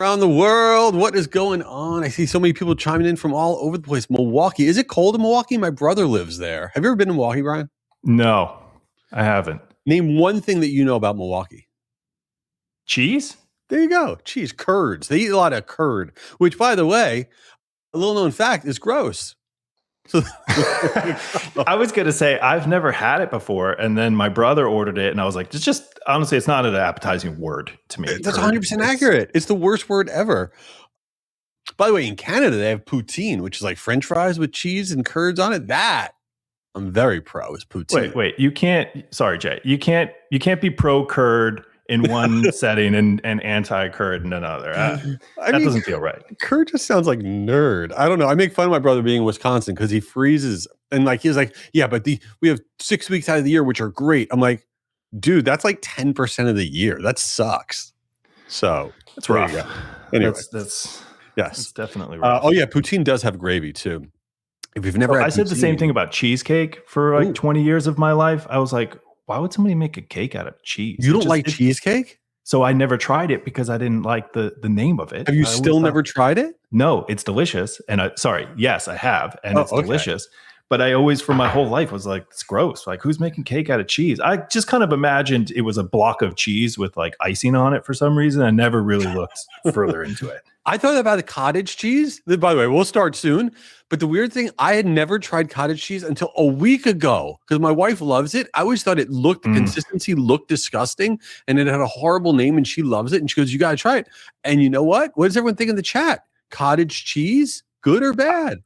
Around the world, what is going on? I see so many people chiming in from all over the place. Milwaukee. Is it cold in Milwaukee? My brother lives there. Have you ever been to Milwaukee, Brian? No, I haven't. Name one thing that you know about Milwaukee. Cheese? There you go. Cheese, curds. They eat a lot of curd, which, by the way, a little known fact is gross. So I was going to say, I've never had it before. And then my brother ordered it. And I was like, honestly, it's not an appetizing word to me. That's 100% accurate. It's the worst word ever. By the way, in Canada, they have poutine, which is like French fries with cheese and curds on it. That I'm very pro is poutine. Wait, you can't, sorry, Jay, you can't be pro curd in one setting and anti curd in another. That doesn't feel right. Curd just sounds like nerd. I don't know. I make fun of my brother being in Wisconsin because he freezes and like he's like, yeah, but we have 6 weeks out of the year which are great. I'm like, dude, that's like 10% of the year. That sucks. So that's rough. Anyway, that's definitely rough. Oh yeah, poutine does have gravy too. If you've never had I said the same thing about cheesecake for like 20 years of my life. I was like, why would somebody make a cake out of cheese? You don't like cheesecake? So I never tried it because I didn't like the name of it. Have you still never tried it? No, it's delicious. And yes, I have. And it's delicious. But I always, for my whole life, was like, it's gross. Like, who's making cake out of cheese? I just kind of imagined it was a block of cheese with like icing on it for some reason. I never really looked further into it. I thought about the cottage cheese. By the way, we'll start soon. But the weird thing, I had never tried cottage cheese until a week ago because my wife loves it. I always thought the consistency looked disgusting and it had a horrible name and she loves it. And she goes, you got to try it. And you know what? What does everyone think in the chat? Cottage cheese, good or bad?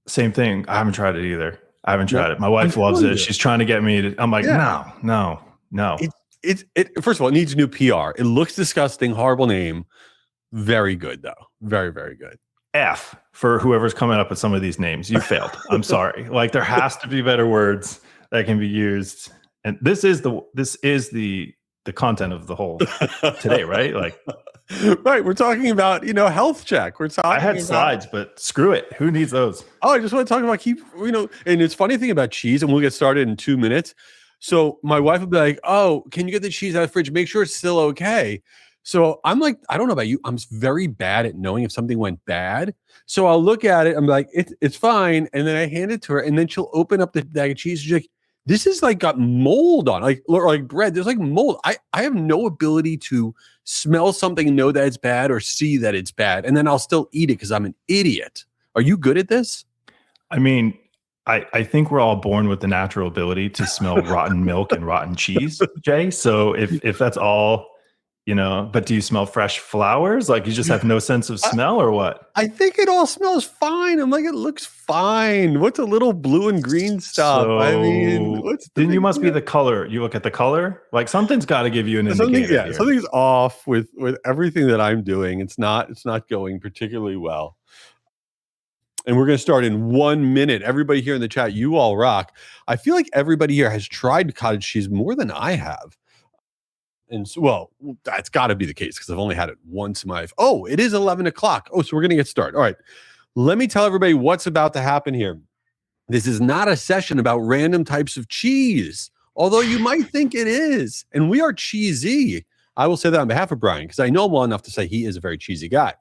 Same thing. I haven't tried it either. I haven't tried it. My wife loves it. She's trying to get me to, I'm like, no. It first of all, it needs new PR. It looks disgusting, horrible name. Very good though. Very, very good. F for whoever's coming up with some of these names. You failed. I'm sorry. Like there has to be better words that can be used. And this is the content of the whole today, right? Like right. We're talking about, health check. I had slides, but screw it. Who needs those? Oh, I just want to talk about and it's funny thing about cheese, and we'll get started in 2 minutes. So my wife would be like, oh, can you get the cheese out of the fridge? Make sure it's still okay. So I'm like, I don't know about you. I'm very bad at knowing if something went bad. So I'll look at it. I'm like, it's fine. And then I hand it to her, and then she'll open up the bag of cheese. She's like, this is like got mold on it, like bread. There's like mold. I have no ability to smell something and know that it's bad or see that it's bad. And then I'll still eat it because I'm an idiot. Are you good at this? I mean, I think we're all born with the natural ability to smell rotten milk and rotten cheese, Jay. So if that's all, but do you smell fresh flowers? Like you just have no sense of smell or what? I think it all smells fine. I'm like, it looks fine. What's a little blue and green stuff? So, I mean, then you must be the color. You look at the color, like something's got to give you an indicator. Yeah, something's off with everything that I'm doing. It's not going particularly well. And we're going to start in 1 minute. Everybody here in the chat, you all rock. I feel like everybody here has tried cottage cheese more than I have. And so, well, that's got to be the case because I've only had it once in my life. Oh, it is 11 o'clock. Oh, so we're going to get started. All right. Let me tell everybody what's about to happen here. This is not a session about random types of cheese, although you might think it is. And we are cheesy. I will say that on behalf of Brian because I know him well enough to say he is a very cheesy guy.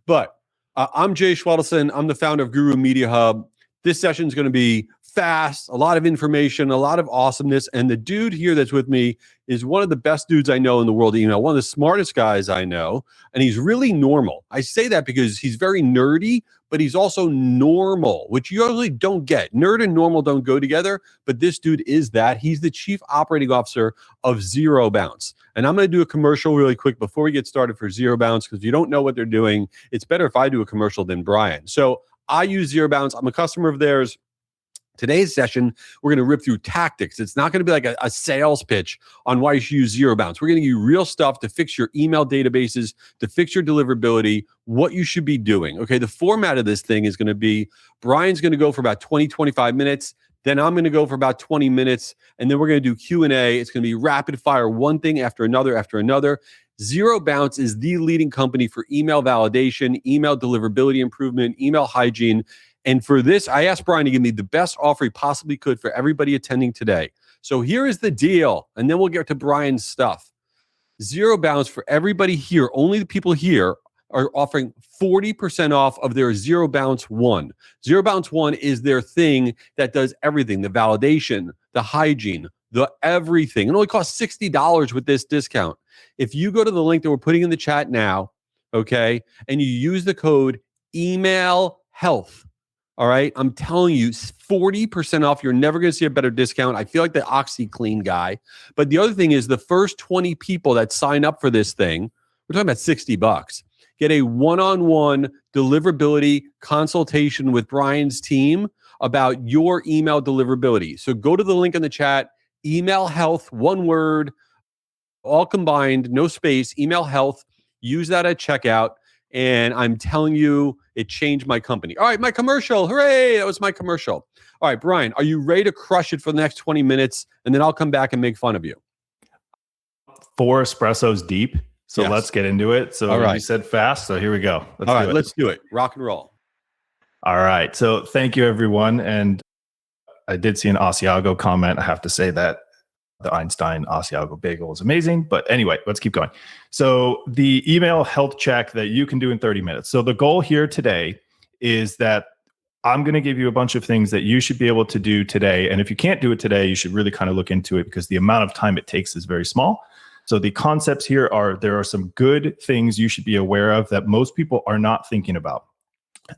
But I'm Jay Schwedelson. I'm the founder of Guru Media Hub. This session is going to be fast, a lot of information, a lot of awesomeness. And the dude here that's with me is one of the best dudes I know in the world. One of the smartest guys I know. And he's really normal. I say that because he's very nerdy, but he's also normal, which you usually don't get. Nerd and normal don't go together, but this dude is that. He's the chief operating officer of ZeroBounce. And I'm going to do a commercial really quick before we get started for ZeroBounce, because if you don't know what they're doing, it's better if I do a commercial than Brian. So I use ZeroBounce. I'm a customer of theirs. Today's session, we're going to rip through tactics. It's not going to be like a sales pitch on why you should use ZeroBounce. We're going to give you real stuff to fix your email databases, to fix your deliverability, what you should be doing. Okay, the format of this thing is going to be, Brian's going to go for about 20, 25 minutes. Then I'm going to go for about 20 minutes. And then we're going to do Q&A. It's going to be rapid fire, one thing after another after another. ZeroBounce is the leading company for email validation, email deliverability improvement, email hygiene. And for this, I asked Brian to give me the best offer he possibly could for everybody attending today. So here is the deal, and then we'll get to Brian's stuff. ZeroBounce for everybody here, only the people here are offering 40% off of their ZeroBounce One. ZeroBounce One is their thing that does everything, the validation, the hygiene, the everything. It only costs $60 with this discount. If you go to the link that we're putting in the chat now, okay, and you use the code email health, all right, I'm telling you, 40% off. You're never going to see a better discount. I feel like the OxyClean guy. But the other thing is the first 20 people that sign up for this thing, we're talking about $60, get a one-on-one deliverability consultation with Brian's team about your email deliverability. So go to the link in the chat, email health, one word, all combined, no space, email health. Use that at checkout. And I'm telling you, it changed my company. All right, my commercial. Hooray, that was my commercial. All right, Brian, are you ready to crush it for the next 20 minutes? And then I'll come back and make fun of you. 4 espressos deep. So yes. Let's get into it. So you said fast. So here we go. Let's do it. Rock and roll. All right. So thank you, everyone. And I did see an Asiago comment. I have to say that the Einstein Asiago bagel is amazing. But anyway, let's keep going. So the email health check that you can do in 30 minutes. So the goal here today is that I'm going to give you a bunch of things that you should be able to do today. And if you can't do it today, you should really kind of look into it because the amount of time it takes is very small. So the concepts here are, there are some good things you should be aware of that most people are not thinking about.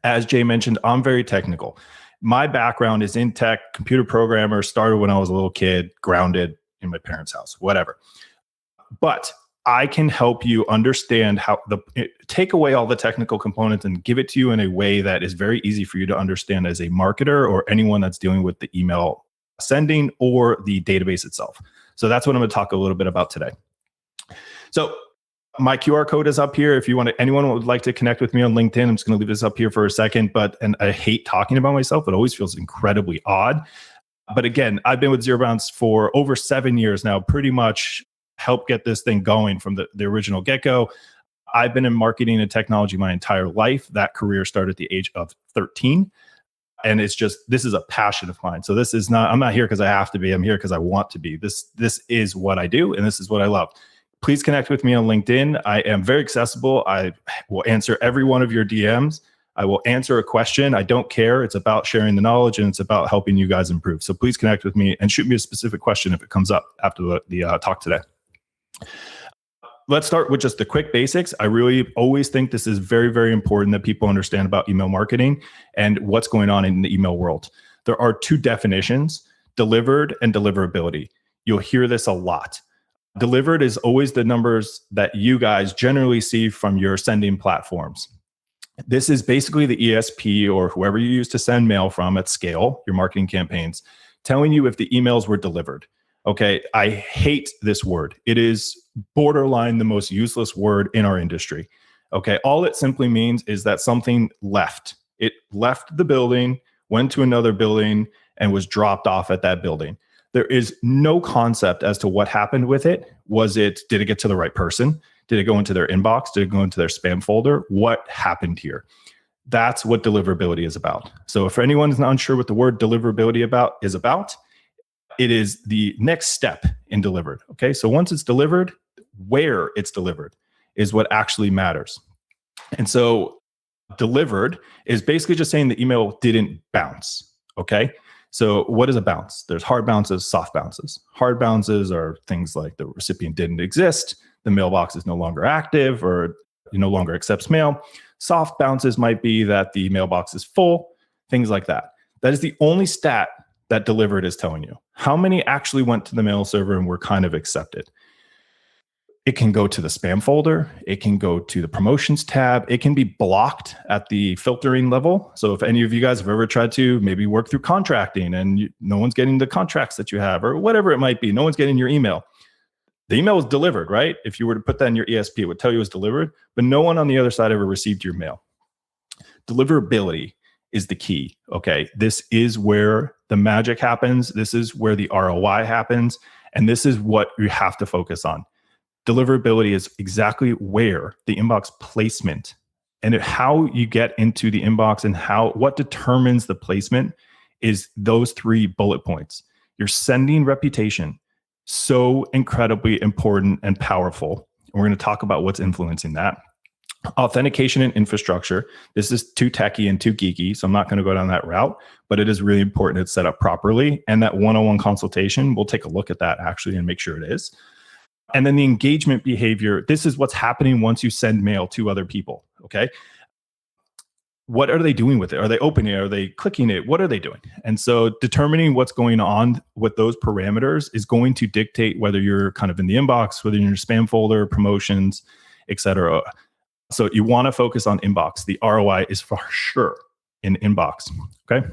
As Jay mentioned, I'm very technical. My background is in tech, computer programmer, started when I was a little kid, grounded in my parents' house, whatever. But I can help you understand how take away all the technical components and give it to you in a way that is very easy for you to understand as a marketer or anyone that's dealing with the email sending or the database itself. So that's what I'm going to talk a little bit about today. So my QR code is up here. If you want to, anyone would like to connect with me on LinkedIn, I'm just going to leave this up here for a second. And I hate talking about myself. It always feels incredibly odd. But again, I've been with ZeroBounce for over 7 years now, pretty much helped get this thing going from the original get-go. I've been in marketing and technology my entire life. That career started at the age of 13. And it's just, this is a passion of mine. So this is not, I'm not here because I have to be. I'm here because I want to be. This is what I do. And this is what I love. Please connect with me on LinkedIn. I am very accessible. I will answer every one of your DMs. I will answer a question. I don't care. It's about sharing the knowledge and it's about helping you guys improve. So please connect with me and shoot me a specific question if it comes up after the talk today. Let's start with just the quick basics. I really always think this is very, very important that people understand about email marketing and what's going on in the email world. There are 2 definitions, delivered and deliverability. You'll hear this a lot. Delivered is always the numbers that you guys generally see from your sending platforms. This is basically the ISP or whoever you use to send mail from at scale, your marketing campaigns, telling you if the emails were delivered. Okay, I hate this word. It is borderline the most useless word in our industry. Okay, all it simply means is that something left. It left the building, went to another building, and was dropped off at that building. There is no concept as to what happened with it. Did it get to the right person? Did it go into their inbox? Did it go into their spam folder? What happened here? That's what deliverability is about. So if anyone's not unsure what the word deliverability is about, it is the next step in delivered. Okay, so once it's delivered, where it's delivered is what actually matters. And so delivered is basically just saying the email didn't bounce. Okay, so what is a bounce? There's hard bounces, soft bounces. Hard bounces are things like the recipient didn't exist, the mailbox is no longer active, or it no longer accepts mail. Soft bounces might be that the mailbox is full, things like that. That is the only stat that delivered is telling you. How many actually went to the mail server and were kind of accepted? It can go to the spam folder. It can go to the promotions tab. It can be blocked at the filtering level. So if any of you guys have ever tried to maybe work through contracting and no one's getting the contracts that you have or whatever it might be, no one's getting your email. The email was delivered, right? If you were to put that in your ESP, it would tell you it was delivered, but no one on the other side ever received your mail. Deliverability is the key. Okay, this is where the magic happens. This is where the ROI happens. And this is what you have to focus on. Deliverability is exactly where the inbox placement and how you get into the inbox and what determines the placement is those 3 bullet points. Your sending reputation, so incredibly important and powerful. And we're going to talk about what's influencing that. Authentication and infrastructure. This is too techy and too geeky, so I'm not going to go down that route, but it is really important it's set up properly. And that one-on-one consultation, we'll take a look at that actually and make sure it is. And then the engagement behavior. This is what's happening once you send mail to other people. Okay. What are they doing with it? Are they opening it? Are they clicking it? What are they doing? And so determining what's going on with those parameters is going to dictate whether you're kind of in the inbox, whether you're in your spam folder, promotions, etc. So you want to focus on inbox. The ROI is for sure in inbox. Okay.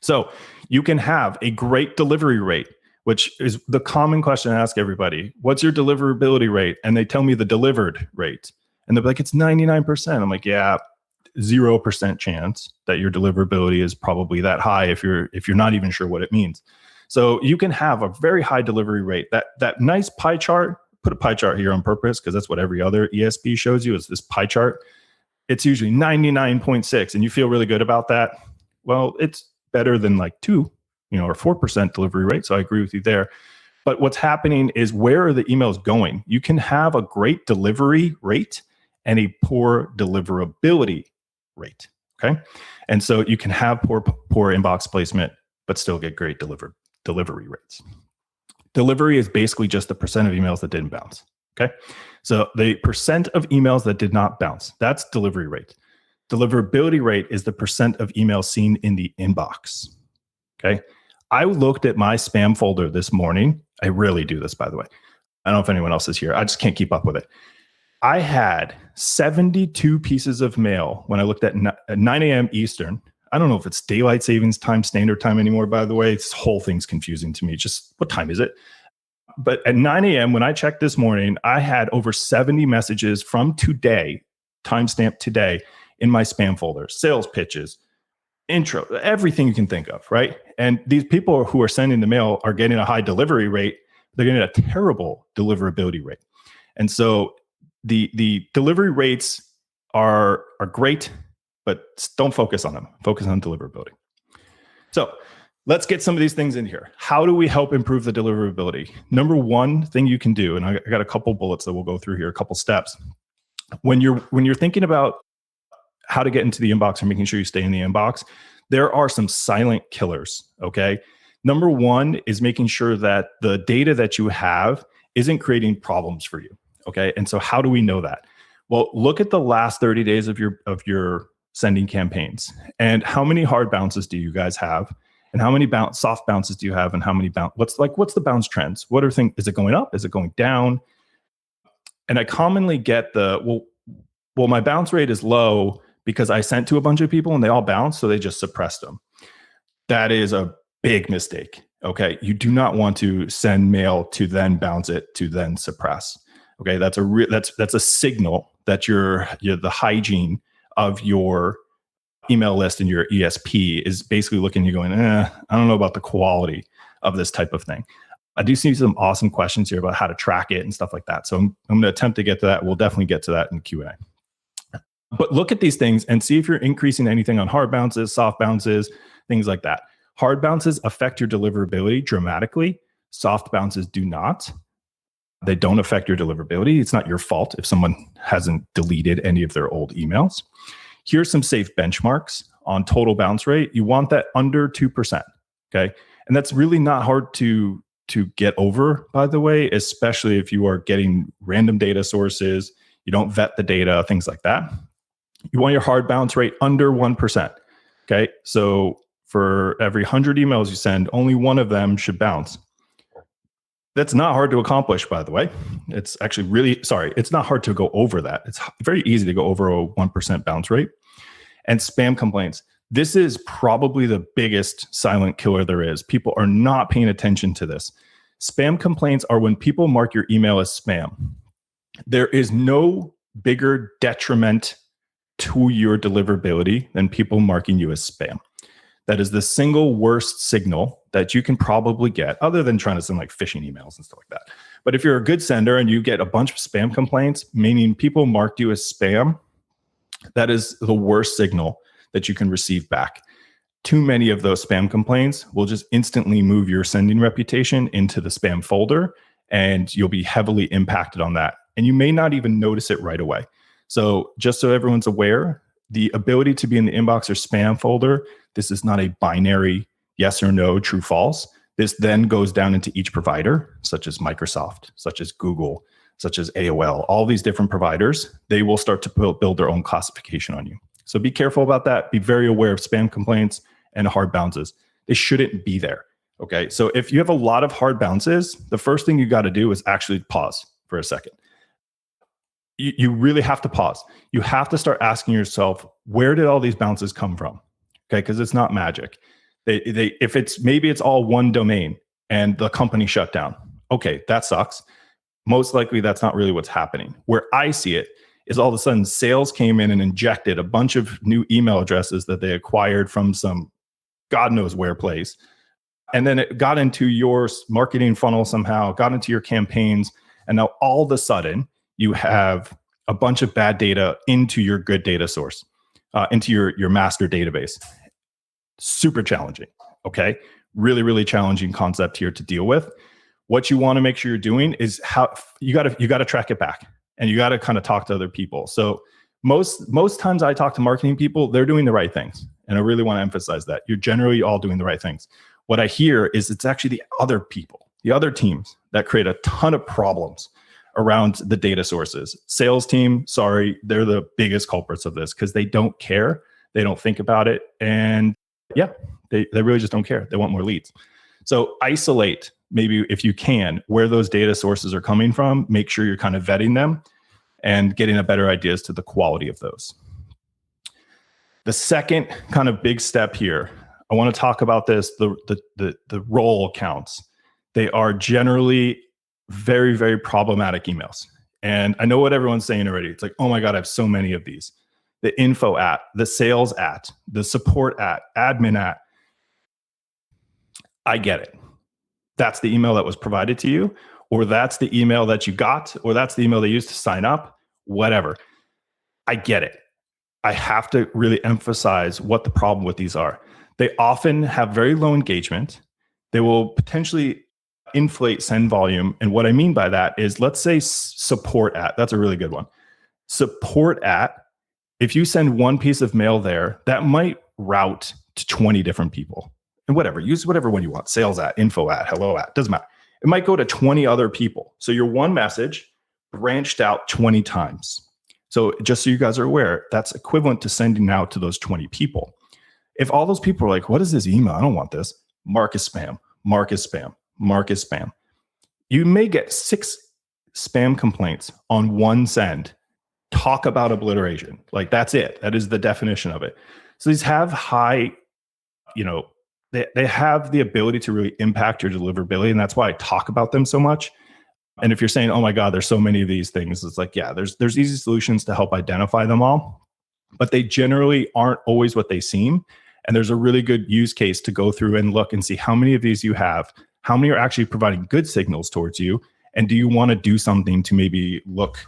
So you can have a great delivery rate, which is the common question I ask everybody. What's your deliverability rate? And they tell me the delivered rate. And they're like, it's 99%. I'm like, yeah, 0% chance that your deliverability is probably that high if you're not even sure what it means. So you can have a very high delivery rate. That nice pie chart, put a pie chart here on purpose because that's what every other ESP shows you is this pie chart. It's usually 99.6 and you feel really good about that. Well, it's better than like 2, or 4% delivery rate. So I agree with you there. But what's happening is where are the emails going? You can have a great delivery rate and a poor deliverability rate. Okay. And so you can have poor inbox placement, but still get great delivery rates. Delivery is basically just the percent of emails that didn't bounce. Okay. So the percent of emails that did not bounce, that's delivery rate. Deliverability rate is the percent of emails seen in the inbox. Okay. I looked at my spam folder this morning. I rarely do this, by the way. I don't know if anyone else is here. I just can't keep up with it. I had 72 pieces of mail when I looked at 9 a.m. Eastern. I don't know if it's daylight savings time, standard time anymore, by the way. This whole thing's confusing to me. Just what time is it? But at 9 a.m., when I checked this morning, I had over 70 messages from today, timestamp today, in my spam folder. Sales pitches, intro, everything you can think of, right? And these people who are sending the mail are getting a high delivery rate. They're getting a terrible deliverability rate. And so the delivery rates are great, but don't focus on them. Focus on deliverability. So let's get some of these things in here. How do we help improve the deliverability? Number one thing you can do, and I got a couple bullets that we'll go through here, a couple steps. When you're thinking about how to get into the inbox or making sure you stay in the inbox, there are some silent killers, okay? Number one is making sure that the data that you have isn't creating problems for you, okay? And so how do we know that? Well, look at the last 30 days of your sending campaigns and how many hard bounces do you guys have? And how many soft bounces do you have? And how many what's the bounce trends? What are things? Is it going up? Is it going down? And I commonly get well, my bounce rate is low because I sent to a bunch of people and they all bounced, so they just suppressed them. That is a big mistake. Okay, you do not want to send mail to then bounce it to then suppress. Okay, that's a signal that you're the hygiene of your email list and your ESP is basically looking, you're going, I don't know about the quality of this type of thing. I do see some awesome questions here about how to track it and stuff like that. So I'm going to attempt to get to that. We'll definitely get to that in the Q&A. But look at these things and see if you're increasing anything on hard bounces, soft bounces, things like that. Hard bounces affect your deliverability dramatically. Soft bounces do not. They don't affect your deliverability. It's not your fault if someone hasn't deleted any of their old emails. Here's some safe benchmarks on total bounce rate. You want that under 2%, okay? And that's really not hard to get over, by the way, especially if you are getting random data sources, you don't vet the data, things like that. You want your hard bounce rate under 1%, okay? So for every 100 emails you send, only one of them should bounce. That's not hard to accomplish, by the way. It's actually it's not hard to go over that. It's very easy to go over a 1% bounce rate. And spam complaints. This is probably the biggest silent killer there is. People are not paying attention to this. Spam complaints are when people mark your email as spam. There is no bigger detriment to your deliverability than people marking you as spam. That is the single worst signal that you can probably get, other than trying to send like phishing emails and stuff like that. But if you're a good sender and you get a bunch of spam complaints, meaning people marked you as spam, that is the worst signal that you can receive back. Too many of those spam complaints will just instantly move your sending reputation into the spam folder, and you'll be heavily impacted on that. And you may not even notice it right away. So just so everyone's aware, the ability to be in the inbox or spam folder, this is not a binary yes or no, true, false. This then goes down into each provider, such as Microsoft, such as Google, such as AOL, all these different providers. They will start to build their own classification on you. So be careful about that. Be very aware of spam complaints and hard bounces. They shouldn't be there. Okay. So if you have a lot of hard bounces, the first thing you got to do is actually pause for a second. You really have to pause. You have to start asking yourself, where did all these bounces come from? Okay. Because it's not magic. If maybe it's all one domain and the company shut down. Okay. That sucks. Most likely that's not really what's happening. Where I see it is all of a sudden sales came in and injected a bunch of new email addresses that they acquired from some God knows where place. And then it got into your marketing funnel somehow, got into your campaigns. And now all of a sudden you have a bunch of bad data into your good data source, into your master database. Super challenging. Okay. Really, really challenging concept here to deal with. What you want to make sure you're doing is how you got to track it back, and you got to kind of talk to other people. So most times I talk to marketing people, they're doing the right things. And I really want to emphasize that you're generally all doing the right things. What I hear is it's actually the other people, the other teams that create a ton of problems around the data sources. Sales team, sorry, they're the biggest culprits of this because they don't care. They don't think about it. And yeah, they really just don't care. They want more leads. So isolate, maybe if you can, where those data sources are coming from. Make sure you're kind of vetting them and getting a better idea as to the quality of those. The second kind of big step here, I want to talk about this, the role accounts. They are generally very, very problematic emails. And I know what everyone's saying already. It's like, oh my God, I have so many of these. The info at, the sales at, the support at, admin at. I get it. That's the email that was provided to you, or that's the email that you got, or that's the email they used to sign up, whatever. I get it. I have to really emphasize what the problem with these are. They often have very low engagement. They will potentially inflate send volume. And what I mean by that is, let's say support at, that's a really good one. Support at, if you send one piece of mail there, that might route to 20 different people. And whatever, use whatever one you want. Sales at, info at, hello at, doesn't matter. It might go to 20 other people. So your one message branched out 20 times. So just so you guys are aware, that's equivalent to sending out to those 20 people. If all those people are like, what is this email? I don't want this. Mark is spam, mark is spam, mark is spam. You may get 6 spam complaints on one send. Talk about obliteration. Like that's it. That is the definition of it. So these have high, they have the ability to really impact your deliverability. And that's why I talk about them so much. And if you're saying, oh my God, there's so many of these things, it's like, yeah, there's easy solutions to help identify them all, but they generally aren't always what they seem. And there's a really good use case to go through and look and see how many of these you have, how many are actually providing good signals towards you. And do you want to do something to maybe look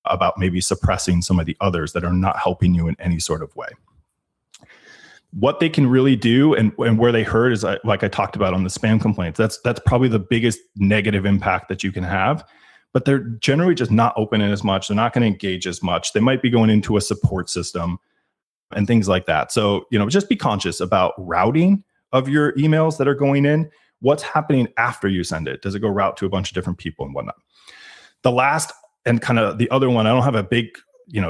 about maybe suppressing some of the others that are not helping you in any sort of way? What they can really do and where they hurt is, like I talked about on the spam complaints, that's probably the biggest negative impact that you can have. But they're generally just not opening as much. They're not going to engage as much. They might be going into a support system and things like that. So, just be conscious about routing of your emails that are going in. What's happening after you send it? Does it go route to a bunch of different people and whatnot? The last and kind of the other one, I don't have a big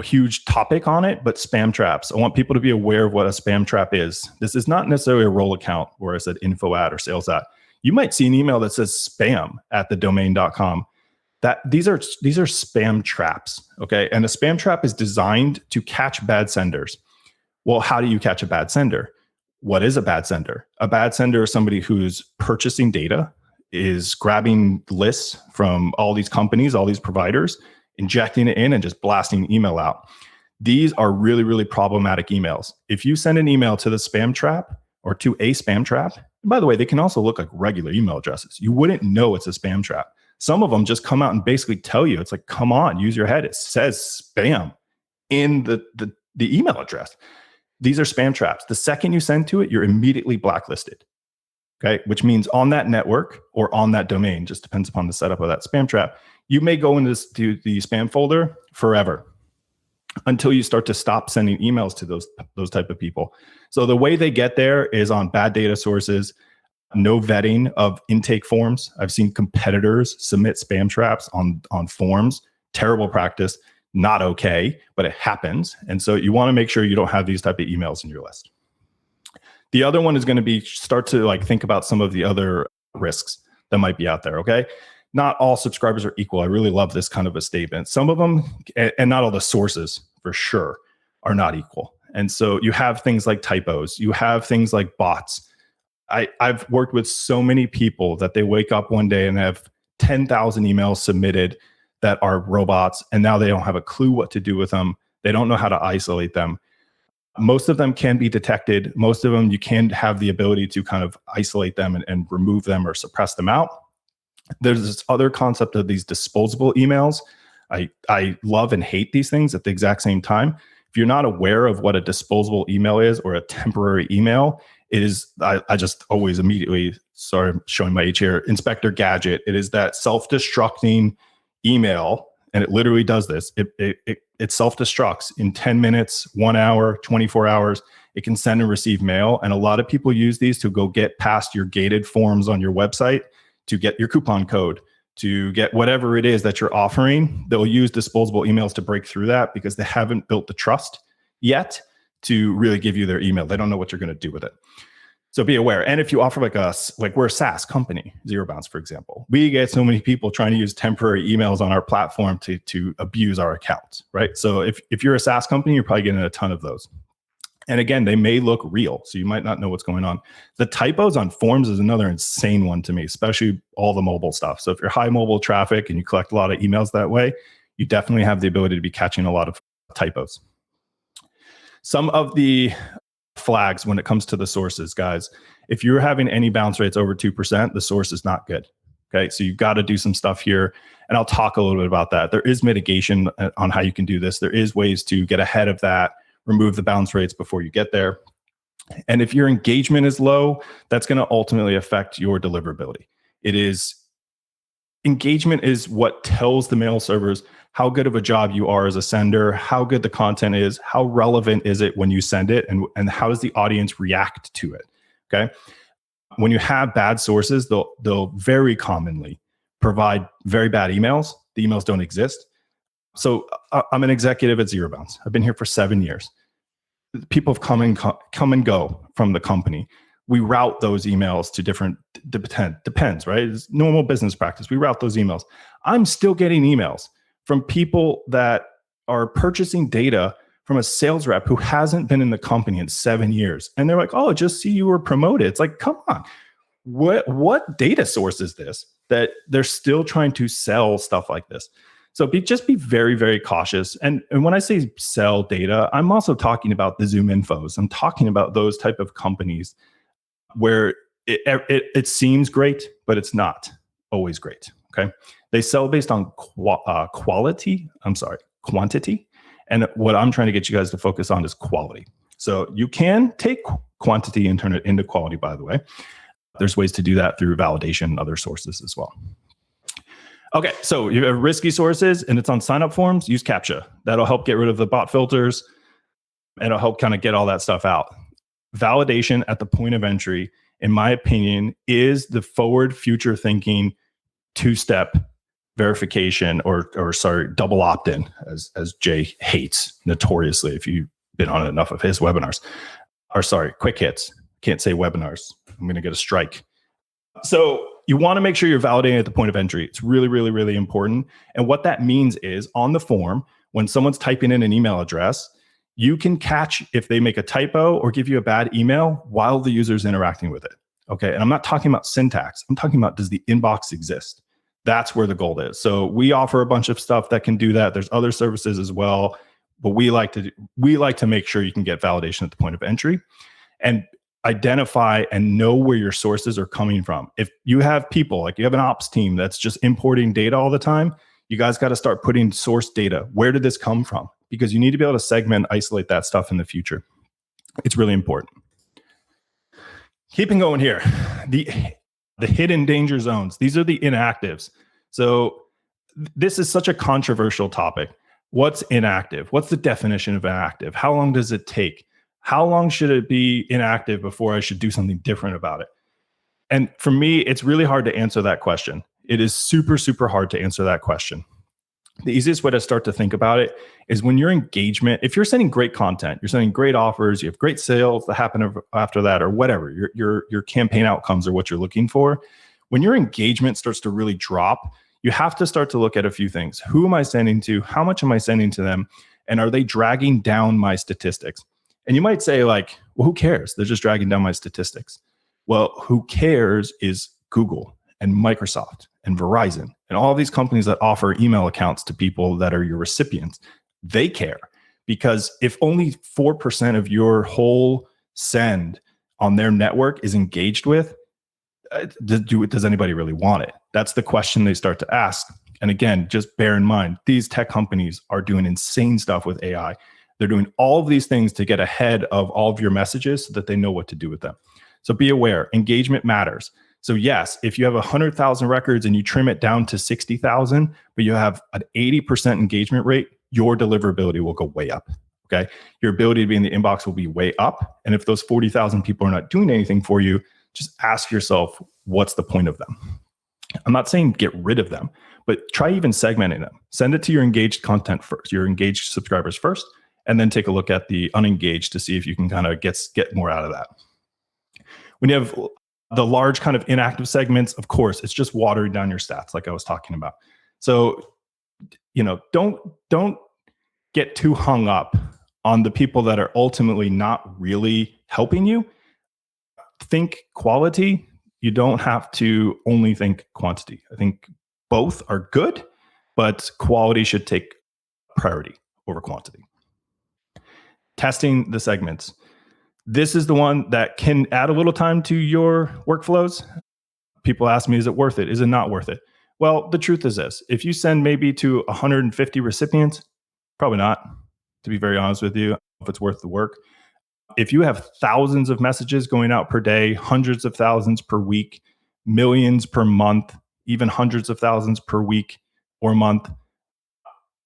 huge topic on it, but spam traps. I want people to be aware of what a spam trap is. This is not necessarily a role account where I said info at or sales at. You might see an email that says spam at thedomain.com. These are spam traps. Okay. And a spam trap is designed to catch bad senders. Well, how do you catch a bad sender? What is a bad sender? A bad sender is somebody who's purchasing data, is grabbing lists from all these companies, all these providers, injecting it in and just blasting email out. These are really, really problematic emails. If you send an email to the spam trap or to a spam trap, and by the way, they can also look like regular email addresses. You wouldn't know it's a spam trap. Some of them just come out and basically tell you, it's like, come on, use your head. It says spam in the email address. These are spam traps. The second you send to it, you're immediately blacklisted. Okay, which means on that network or on that domain, just depends upon the setup of that spam trap, you may go into the spam folder forever. until you start to stop sending emails to those type of people. So the way they get there is on bad data sources, no vetting of intake forms. I've seen competitors submit spam traps on forms. Terrible practice, not okay, but it happens. And so you want to make sure you don't have these type of emails in your list. The other one is going to be start to like think about some of the other risks that might be out there. Okay. Not all subscribers are equal. I really love this kind of a statement. Some of them, and not all the sources for sure, are not equal. And so you have things like typos, you have things like bots. I've worked with so many people that they wake up one day and have 10,000 emails submitted that are robots, and now they don't have a clue what to do with them. They don't know how to isolate them. Most of them can be detected. Most of them, you can have the ability to kind of isolate them and remove them or suppress them out. There's this other concept of these disposable emails. I love and hate these things at the exact same time. If you're not aware of what a disposable email is or a temporary email, it is, I just always immediately, sorry, I'm showing my age here, Inspector Gadget. It is that self-destructing email, and it literally does this. It self-destructs in 10 minutes, 1 hour, 24 hours. It can send and receive mail. And a lot of people use these to go get past your gated forms on your website, to get your coupon code, to get whatever it is that you're offering. They'll use disposable emails to break through that because they haven't built the trust yet to really give you their email. They don't know what you're going to do with it. So be aware. And if you offer like we're a SaaS company, ZeroBounce, for example, we get so many people trying to use temporary emails on our platform to abuse our accounts, right? So if you're a SaaS company, you're probably getting a ton of those. And again, they may look real, so you might not know what's going on. The typos on forms is another insane one to me, especially all the mobile stuff. So if you're high mobile traffic and you collect a lot of emails that way, you definitely have the ability to be catching a lot of typos. Some of the flags when it comes to the sources, guys, if you're having any bounce rates over 2%, the source is not good. Okay, so you've got to do some stuff here. And I'll talk a little bit about that. There is mitigation on how you can do this. There is ways to get ahead of that, remove the bounce rates before you get there. And if your engagement is low, that's going to ultimately affect your deliverability. Engagement is what tells the mail servers how good of a job you are as a sender, how good the content is, how relevant is it when you send it, and how does the audience react to it. Okay. When you have bad sources, they'll very commonly provide very bad emails. The emails don't exist. So I'm an executive at ZeroBounce. I've been here for 7 years. People have come and go from the company. We route those emails to different, depends, right? It's normal business practice. We route those emails. I'm still getting emails from people that are purchasing data from a sales rep who hasn't been in the company in 7 years. And they're like, oh, just see you were promoted. It's like, come on. What data source is this that they're still trying to sell stuff like this? So just be very, very cautious. And when I say sell data, I'm also talking about the Zoom infos. I'm talking about those type of companies where it seems great, but it's not always great. Okay. They sell based on quantity. And what I'm trying to get you guys to focus on is quality. So you can take quantity and turn it into quality, by the way. There's ways to do that through validation and other sources as well. Okay, so you have risky sources and it's on sign-up forms, use CAPTCHA. That'll help get rid of the bot filters and it'll help kind of get all that stuff out. Validation at the point of entry, in my opinion, is the forward future thinking two-step verification or double opt-in, as Jay hates notoriously if you've been on enough of his webinars. Quick hits. Can't say webinars. I'm going to get a strike. So you want to make sure you're validating at the point of entry. It's really, really, really important. And what that means is on the form, when someone's typing in an email address, you can catch if they make a typo or give you a bad email while the user's interacting with it. Okay. And I'm not talking about syntax. I'm talking about, does the inbox exist? That's where the goal is. So we offer a bunch of stuff that can do that. There's other services as well, but we like to make sure you can get validation at the point of entry and identify and know where your sources are coming from. If you have people, like you have an ops team that's just importing data all the time, you guys got to start putting source data. Where did this come from? Because you need to be able to segment, isolate that stuff in the future. It's really important. Keeping going here, the hidden danger zones. These are the inactives. So this is such a controversial topic. What's inactive? What's the definition of inactive? How long does it take? How long should it be inactive before I should do something different about it? And for me, it's really hard to answer that question. It is super, super hard to answer that question. The easiest way to start to think about it is when your engagement, if you're sending great content, you're sending great offers, you have great sales that happen after that, or whatever, your campaign outcomes are what you're looking for. When your engagement starts to really drop, you have to start to look at a few things. Who am I sending to? How much am I sending to them? And are they dragging down my statistics? And you might say like, well, who cares? They're just dragging down my statistics. Well, who cares is Google and Microsoft and Verizon and all these companies that offer email accounts to people that are your recipients. They care, because if only 4% of your whole send on their network is engaged with, does anybody really want it? That's the question they start to ask. And again, just bear in mind, these tech companies are doing insane stuff with AI. They're doing all of these things to get ahead of all of your messages so that they know what to do with them. So be aware, engagement matters. So yes, if you have 100,000 records and you trim it down to 60,000, but you have an 80% engagement rate, your deliverability will go way up. Okay. Your ability to be in the inbox will be way up. And if those 40,000 people are not doing anything for you, just ask yourself, what's the point of them? I'm not saying get rid of them, but try even segmenting them. Send it to your engaged content first, your engaged subscribers first, and then take a look at the unengaged to see if you can kind of get more out of that. When you have the large kind of inactive segments, of course, it's just watering down your stats like I was talking about. So, don't get too hung up on the people that are ultimately not really helping you. Think quality. You don't have to only think quantity. I think both are good, but quality should take priority over quantity. Testing the segments. This is the one that can add a little time to your workflows. People ask me, is it worth it? Is it not worth it? Well, the truth is this. If you send maybe to 150 recipients, probably not, to be very honest with you, if it's worth the work. If you have thousands of messages going out per day, hundreds of thousands per week, millions per month, even hundreds of thousands per week or month,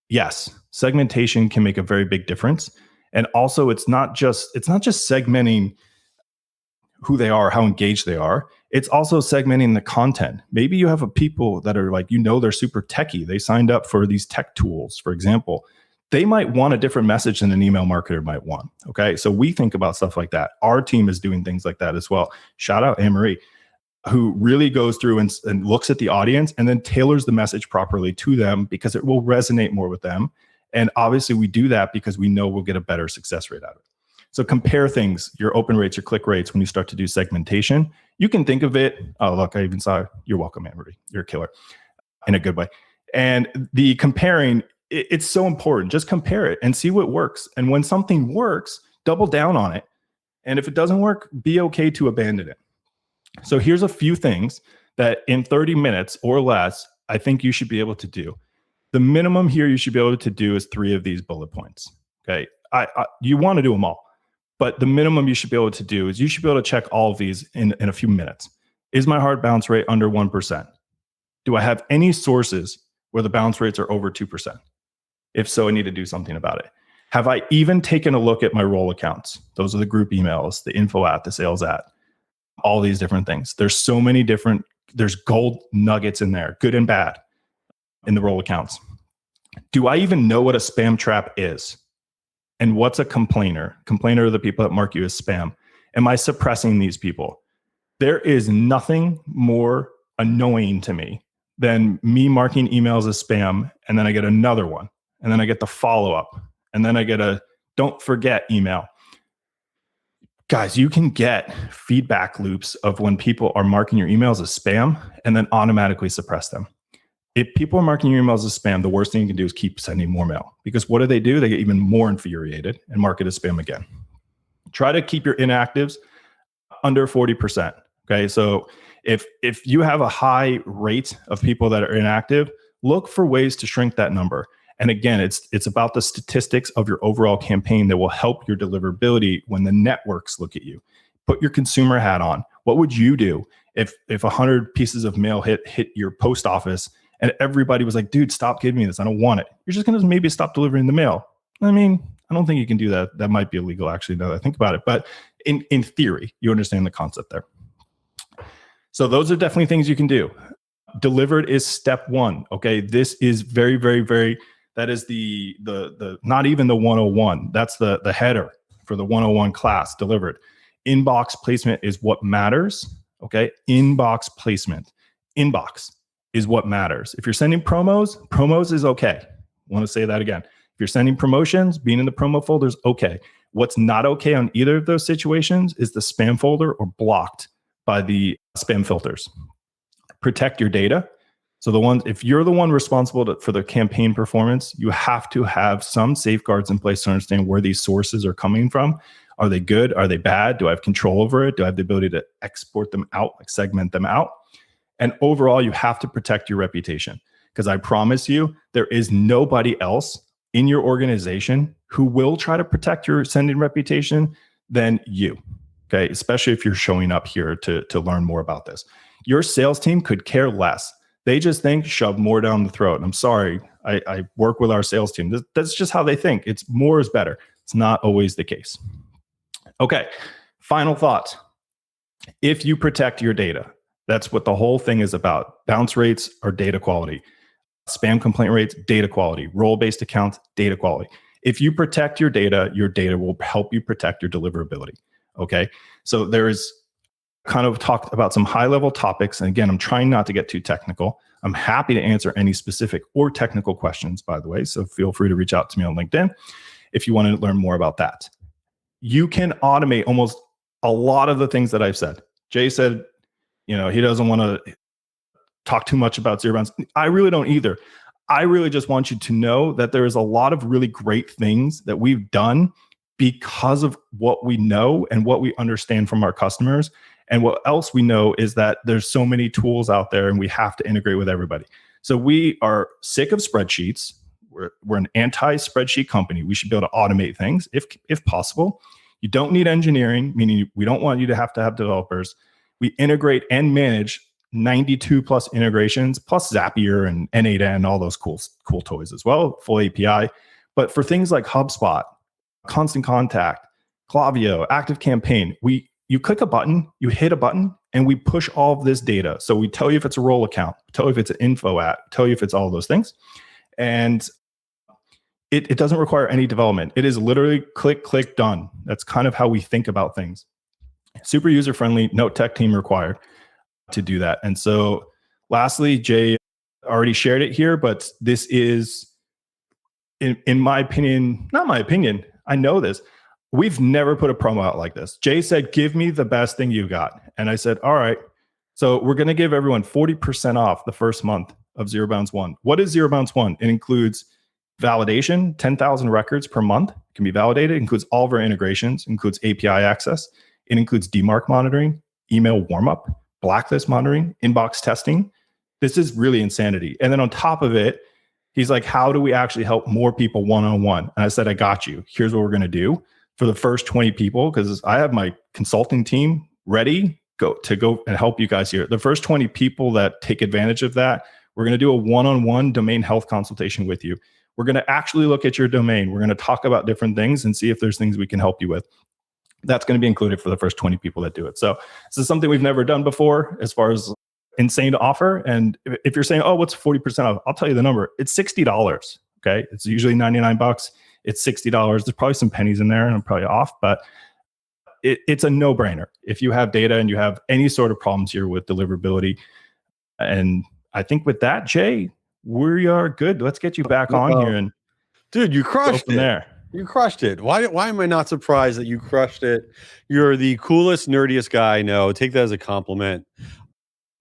yes, segmentation can make a very big difference. And also, it's not just segmenting who they are, how engaged they are. It's also segmenting the content. Maybe you have people that are like, they're super techie. They signed up for these tech tools, for example. They might want a different message than an email marketer might want. Okay. So we think about stuff like that. Our team is doing things like that as well. Shout out Anne-Marie, who really goes through and looks at the audience and then tailors the message properly to them because it will resonate more with them. And obviously we do that because we know we'll get a better success rate out of it. So compare things, your open rates, your click rates, when you start to do segmentation. You can think of it, oh, look, I even saw, you're welcome, Anne-Marie. You're a killer in a good way. And the comparing, it's so important. Just compare it and see what works. And when something works, double down on it. And if it doesn't work, be okay to abandon it. So here's a few things that in 30 minutes or less, I think you should be able to do. The minimum here you should be able to do is 3 of these bullet points. Okay. You want to do them all, but the minimum you should be able to do is you should be able to check all of these in a few minutes. Is my hard bounce rate under 1%? Do I have any sources where the bounce rates are over 2%? If so, I need to do something about it. Have I even taken a look at my role accounts? Those are the group emails, the info at, the sales at, all these different things. There's so many different, there's gold nuggets in there, good and bad, in the role accounts. Do I even know what a spam trap is? And what's a complainer? Complainer are the people that mark you as spam. Am I suppressing these people? There is nothing more annoying to me than me marking emails as spam, and then I get another one, and then I get the follow-up, and then I get a don't forget email. Guys, you can get feedback loops of when people are marking your emails as spam and then automatically suppress them. If people are marking your emails as spam, the worst thing you can do is keep sending more mail, because what do? They get even more infuriated and mark it as spam again. Try to keep your inactives under 40%. Okay. So if you have a high rate of people that are inactive, look for ways to shrink that number. And again, it's about the statistics of your overall campaign that will help your deliverability when the networks look at you. Put your consumer hat on. What would you do if 100 pieces of mail hit your post office and everybody was like, dude, stop giving me this. I don't want it. You're just going to maybe stop delivering the mail. I mean, I don't think you can do that. That might be illegal, actually, now that I think about it. But in theory, you understand the concept there. So those are definitely things you can do. Delivered is step one. Okay. This is very, very, very, that is the not even the 101. That's the header for the 101 class. Delivered. Inbox placement is what matters. Okay. Inbox placement. Inbox is what matters. If you're sending promos is okay. I want to say that again. If you're sending promotions, being in the promo folder is okay. What's not okay on either of those situations is the spam folder or blocked by the spam filters. Protect your data. So if you're the one responsible for the campaign performance, you have to have some safeguards in place to understand where these sources are coming from. Are they good? Are they bad? Do I have control over it? Do I have the ability to export them out, like segment them out? And overall, you have to protect your reputation, because I promise you, there is nobody else in your organization who will try to protect your sending reputation than you. Okay, especially if you're showing up here to learn more about this. Your sales team could care less. They just think shove more down the throat. And I'm sorry, I work with our sales team. That's just how they think. It's more is better. It's not always the case. Okay, final thought. If you protect your data, that's what the whole thing is about. Bounce rates are data quality. Spam complaint rates, data quality. Role-based accounts, data quality. If you protect your data will help you protect your deliverability. Okay, so there is kind of talked about some high-level topics. And again, I'm trying not to get too technical. I'm happy to answer any specific or technical questions, by the way. So feel free to reach out to me on LinkedIn if you want to learn more about that. You can automate almost a lot of the things that I've said. Jay said, he doesn't want to talk too much about ZeroBounce. I really don't either. I really just want you to know that there is a lot of really great things that we've done because of what we know and what we understand from our customers. And what else we know is that there's so many tools out there and we have to integrate with everybody. So we are sick of spreadsheets. We're an anti-spreadsheet company. We should be able to automate things if possible. You don't need engineering, meaning we don't want you to have developers. We integrate and manage 92 plus integrations, plus Zapier and N8N, all those cool toys as well, full API. But for things like HubSpot, Constant Contact, Klaviyo, ActiveCampaign, you click a button, you hit a button, and we push all of this data. So we tell you if it's a role account, tell you if it's an info app, tell you if it's all those things. And it doesn't require any development. It is literally click, click, done. That's kind of how we think about things. Super user-friendly, no tech team required to do that. And so lastly, Jay already shared it here, but this is, in my opinion, not my opinion, I know this. We've never put a promo out like this. Jay said, give me the best thing you got. And I said, all right. So we're going to give everyone 40% off the first month of ZeroBounce One. What is ZeroBounce One? It includes validation, 10,000 records per month can be validated. It includes all of our integrations, includes API access. It includes DMARC monitoring, email warmup, blacklist monitoring, inbox testing. This is really insanity. And then on top of it, he's like, how do we actually help more people one-on-one? And I said, I got you. Here's what we're going to do for the first 20 people, because I have my consulting team ready to go and help you guys here. The first 20 people that take advantage of that, we're going to do a one-on-one domain health consultation with you. We're going to actually look at your domain. We're going to talk about different things and see if there's things we can help you with. That's going to be included for the first 20 people that do it. So this is something we've never done before as far as insane to offer. And if you're saying, oh, what's 40% off? I'll tell you the number. It's $60. Okay. It's usually $99. It's $60. There's probably some pennies in there and I'm probably off, but it's a no-brainer. If you have data and you have any sort of problems here with deliverability. And I think with that, Jay, we are good. Let's get you back on here. And dude, you crushed it. There. You crushed it. Why am I not surprised that you crushed it? You're the coolest, nerdiest guy I know. Take that as a compliment.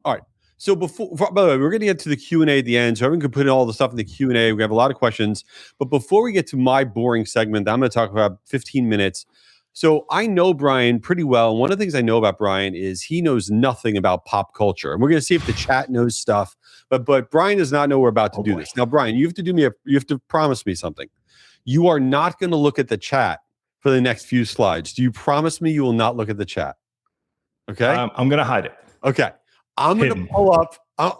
All right. So by the way, we're going to get to the Q&A at the end. So everyone can put in all the stuff in the Q&A. We have a lot of questions. But before we get to my boring segment, I'm going to talk about 15 minutes. So I know Brian pretty well. And one of the things I know about Brian is he knows nothing about pop culture. And we're going to see if the chat knows stuff. But Brian does not know we're about to do this. Now, Brian, you have to promise me something. You are not going to look at the chat for the next few slides. Do you promise me you will not look at the chat? Okay. I'm going to hide it. Okay. I'm going to pull up.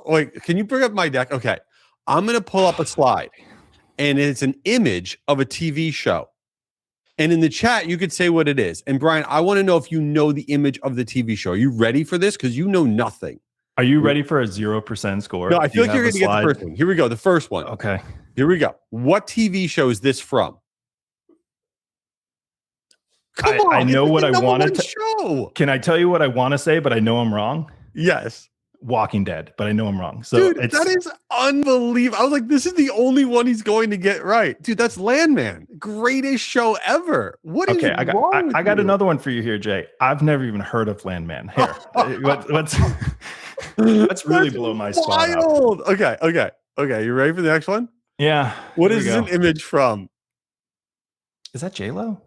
Wait, can you bring up my deck? Okay. I'm going to pull up a slide, and it's an image of a TV show. And in the chat, you could say what it is. And Brian, I want to know if you know the image of the TV show. Are you ready for this? Because you know nothing. Are you ready for a 0% score? No, I feel like you're going to get the first one. Here we go. The first one. Okay. Here we go. What TV show is this from? Come on. I know what I wanted to show. Can I tell you what I want to say, but I know I'm wrong? Yes. Walking Dead, but I know I'm wrong. So dude, that is unbelievable. I was like, this is the only one he's going to get right. Dude, that's Landman. Greatest show ever. What is wrong I got another one for you here, Jay. I've never even heard of Landman. Here. Let's really blow my spot out. Okay. You ready for the next one? Yeah. What is an image from? Is that J-Lo?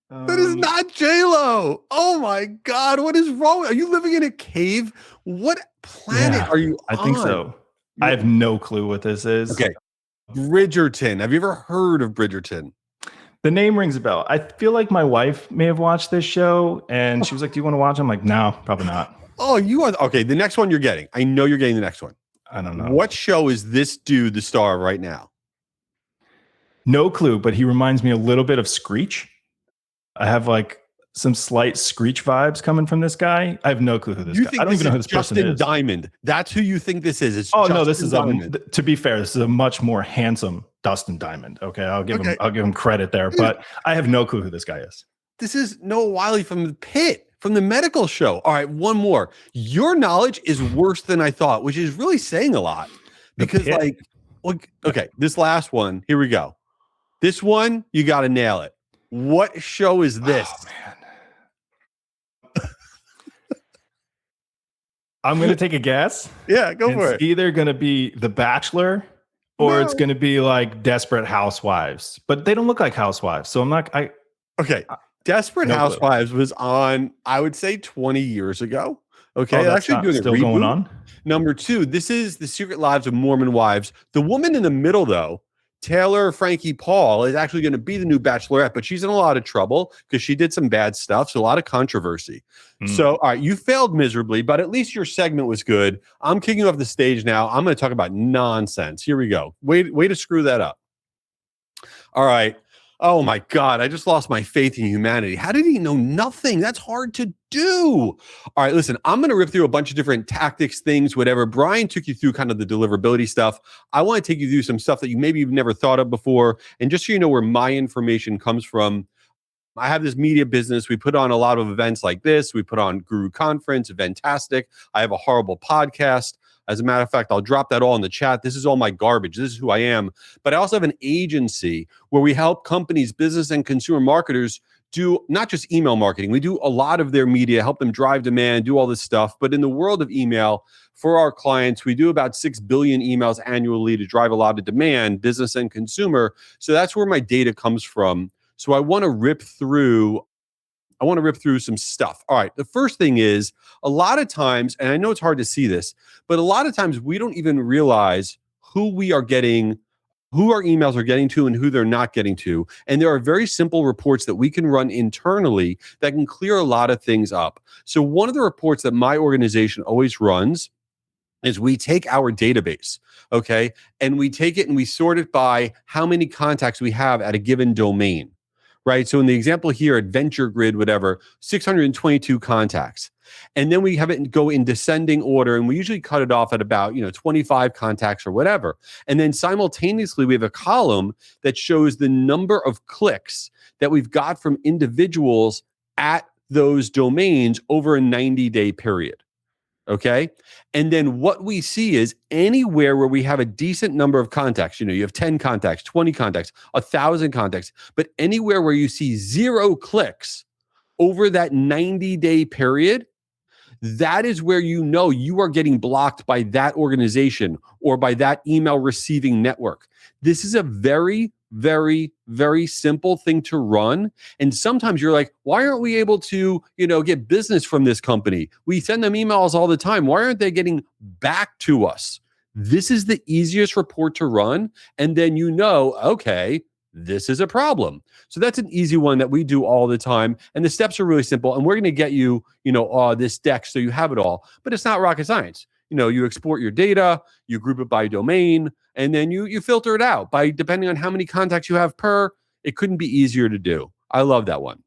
That is not J-Lo. Oh my God. What is wrong? Are you living in a cave? What planet are you on? I think so. I have no clue what this is. Okay. Bridgerton. Have you ever heard of Bridgerton? The name rings a bell. I feel like my wife may have watched this show and she was like, do you want to watch it? I'm like, no, probably not. Oh, you are. Okay. The next one you're getting. I know you're getting the next one. I don't know. What show is this dude the star of right now? No clue, but he reminds me a little bit of Screech. I have like some slight Screech vibes coming from this guy. I have no clue who this guy is. I don't even know who this person is. Justin Diamond. That's who you think this is. It's no, this is to be fair, this is a much more handsome Dustin Diamond. Okay, I'll give him credit there, but I have no clue who this guy is. This is Noah Wiley from The Pit, from the medical show. All right, one more. Your knowledge is worse than I thought, which is really saying a lot. Because this last one, here we go. This one, you got to nail it. What show is this? Oh, man. I'm going to take a guess. Yeah, go for it. It's either going to be The Bachelor or it's going to be like Desperate Housewives. But they don't look like housewives. So I'm not... Desperate Housewives was on, I would say, 20 years ago. Okay, that's actually doing still going on. Number 2, this is The Secret Lives of Mormon Wives. The woman in the middle, though, Taylor Frankie Paul, is actually going to be the new Bachelorette, but she's in a lot of trouble because she did some bad stuff. So a lot of controversy. So, all right, you failed miserably, but at least your segment was good. I'm kicking off the stage now. I'm going to talk about nonsense. Here we go. Way to screw that up. All right. Oh my God, I just lost my faith in humanity. How did he know nothing? That's hard to do. All right, listen, I'm going to rip through a bunch of different tactics, things, whatever. Brian took you through kind of the deliverability stuff. I want to take you through some stuff that you've never thought of before. And just so you know where my information comes from, I have this media business. We put on a lot of events like this. We put on Guru Conference, Eventastic. I have a horrible podcast. As a matter of fact, I'll drop that all in the chat. This is all my garbage. This is who I am. But I also have an agency where we help companies, business and consumer marketers do not just email marketing. We do a lot of their media, help them drive demand, do all this stuff. But in the world of email, for our clients, we do about 6 billion emails annually to drive a lot of demand, business and consumer. So that's where my data comes from. So I want to rip through some stuff. All right. The first thing is a lot of times, and I know it's hard to see this, but a lot of times we don't even realize who our emails are getting to and who they're not getting to. And there are very simple reports that we can run internally that can clear a lot of things up. So one of the reports that my organization always runs is we take our database, okay, and we take it and we sort it by how many contacts we have at a given domain. Right. So in the example here, Adventure Grid, whatever, 622 contacts. And then we have it go in descending order. And we usually cut it off at about, 25 contacts or whatever. And then simultaneously, we have a column that shows the number of clicks that we've got from individuals at those domains over a 90-day period. Okay. And then what we see is anywhere where we have a decent number of contacts, you have 10 contacts, 20 contacts, 1,000 contacts, but anywhere where you see 0 clicks over that 90-day period, that is where you are getting blocked by that organization or by that email receiving network. This is a very, very, very simple thing to run. And sometimes you're like, why aren't we able to, get business from this company? We send them emails all the time. Why aren't they getting back to us? This is the easiest report to run. And then okay, this is a problem. So that's an easy one that we do all the time. And the steps are really simple. And we're going to get you, this deck so you have it all. But it's not rocket science. you export your data, you group it by domain, and then you filter it out by depending on how many contacts you have per. It couldn't be easier to do. I love that one.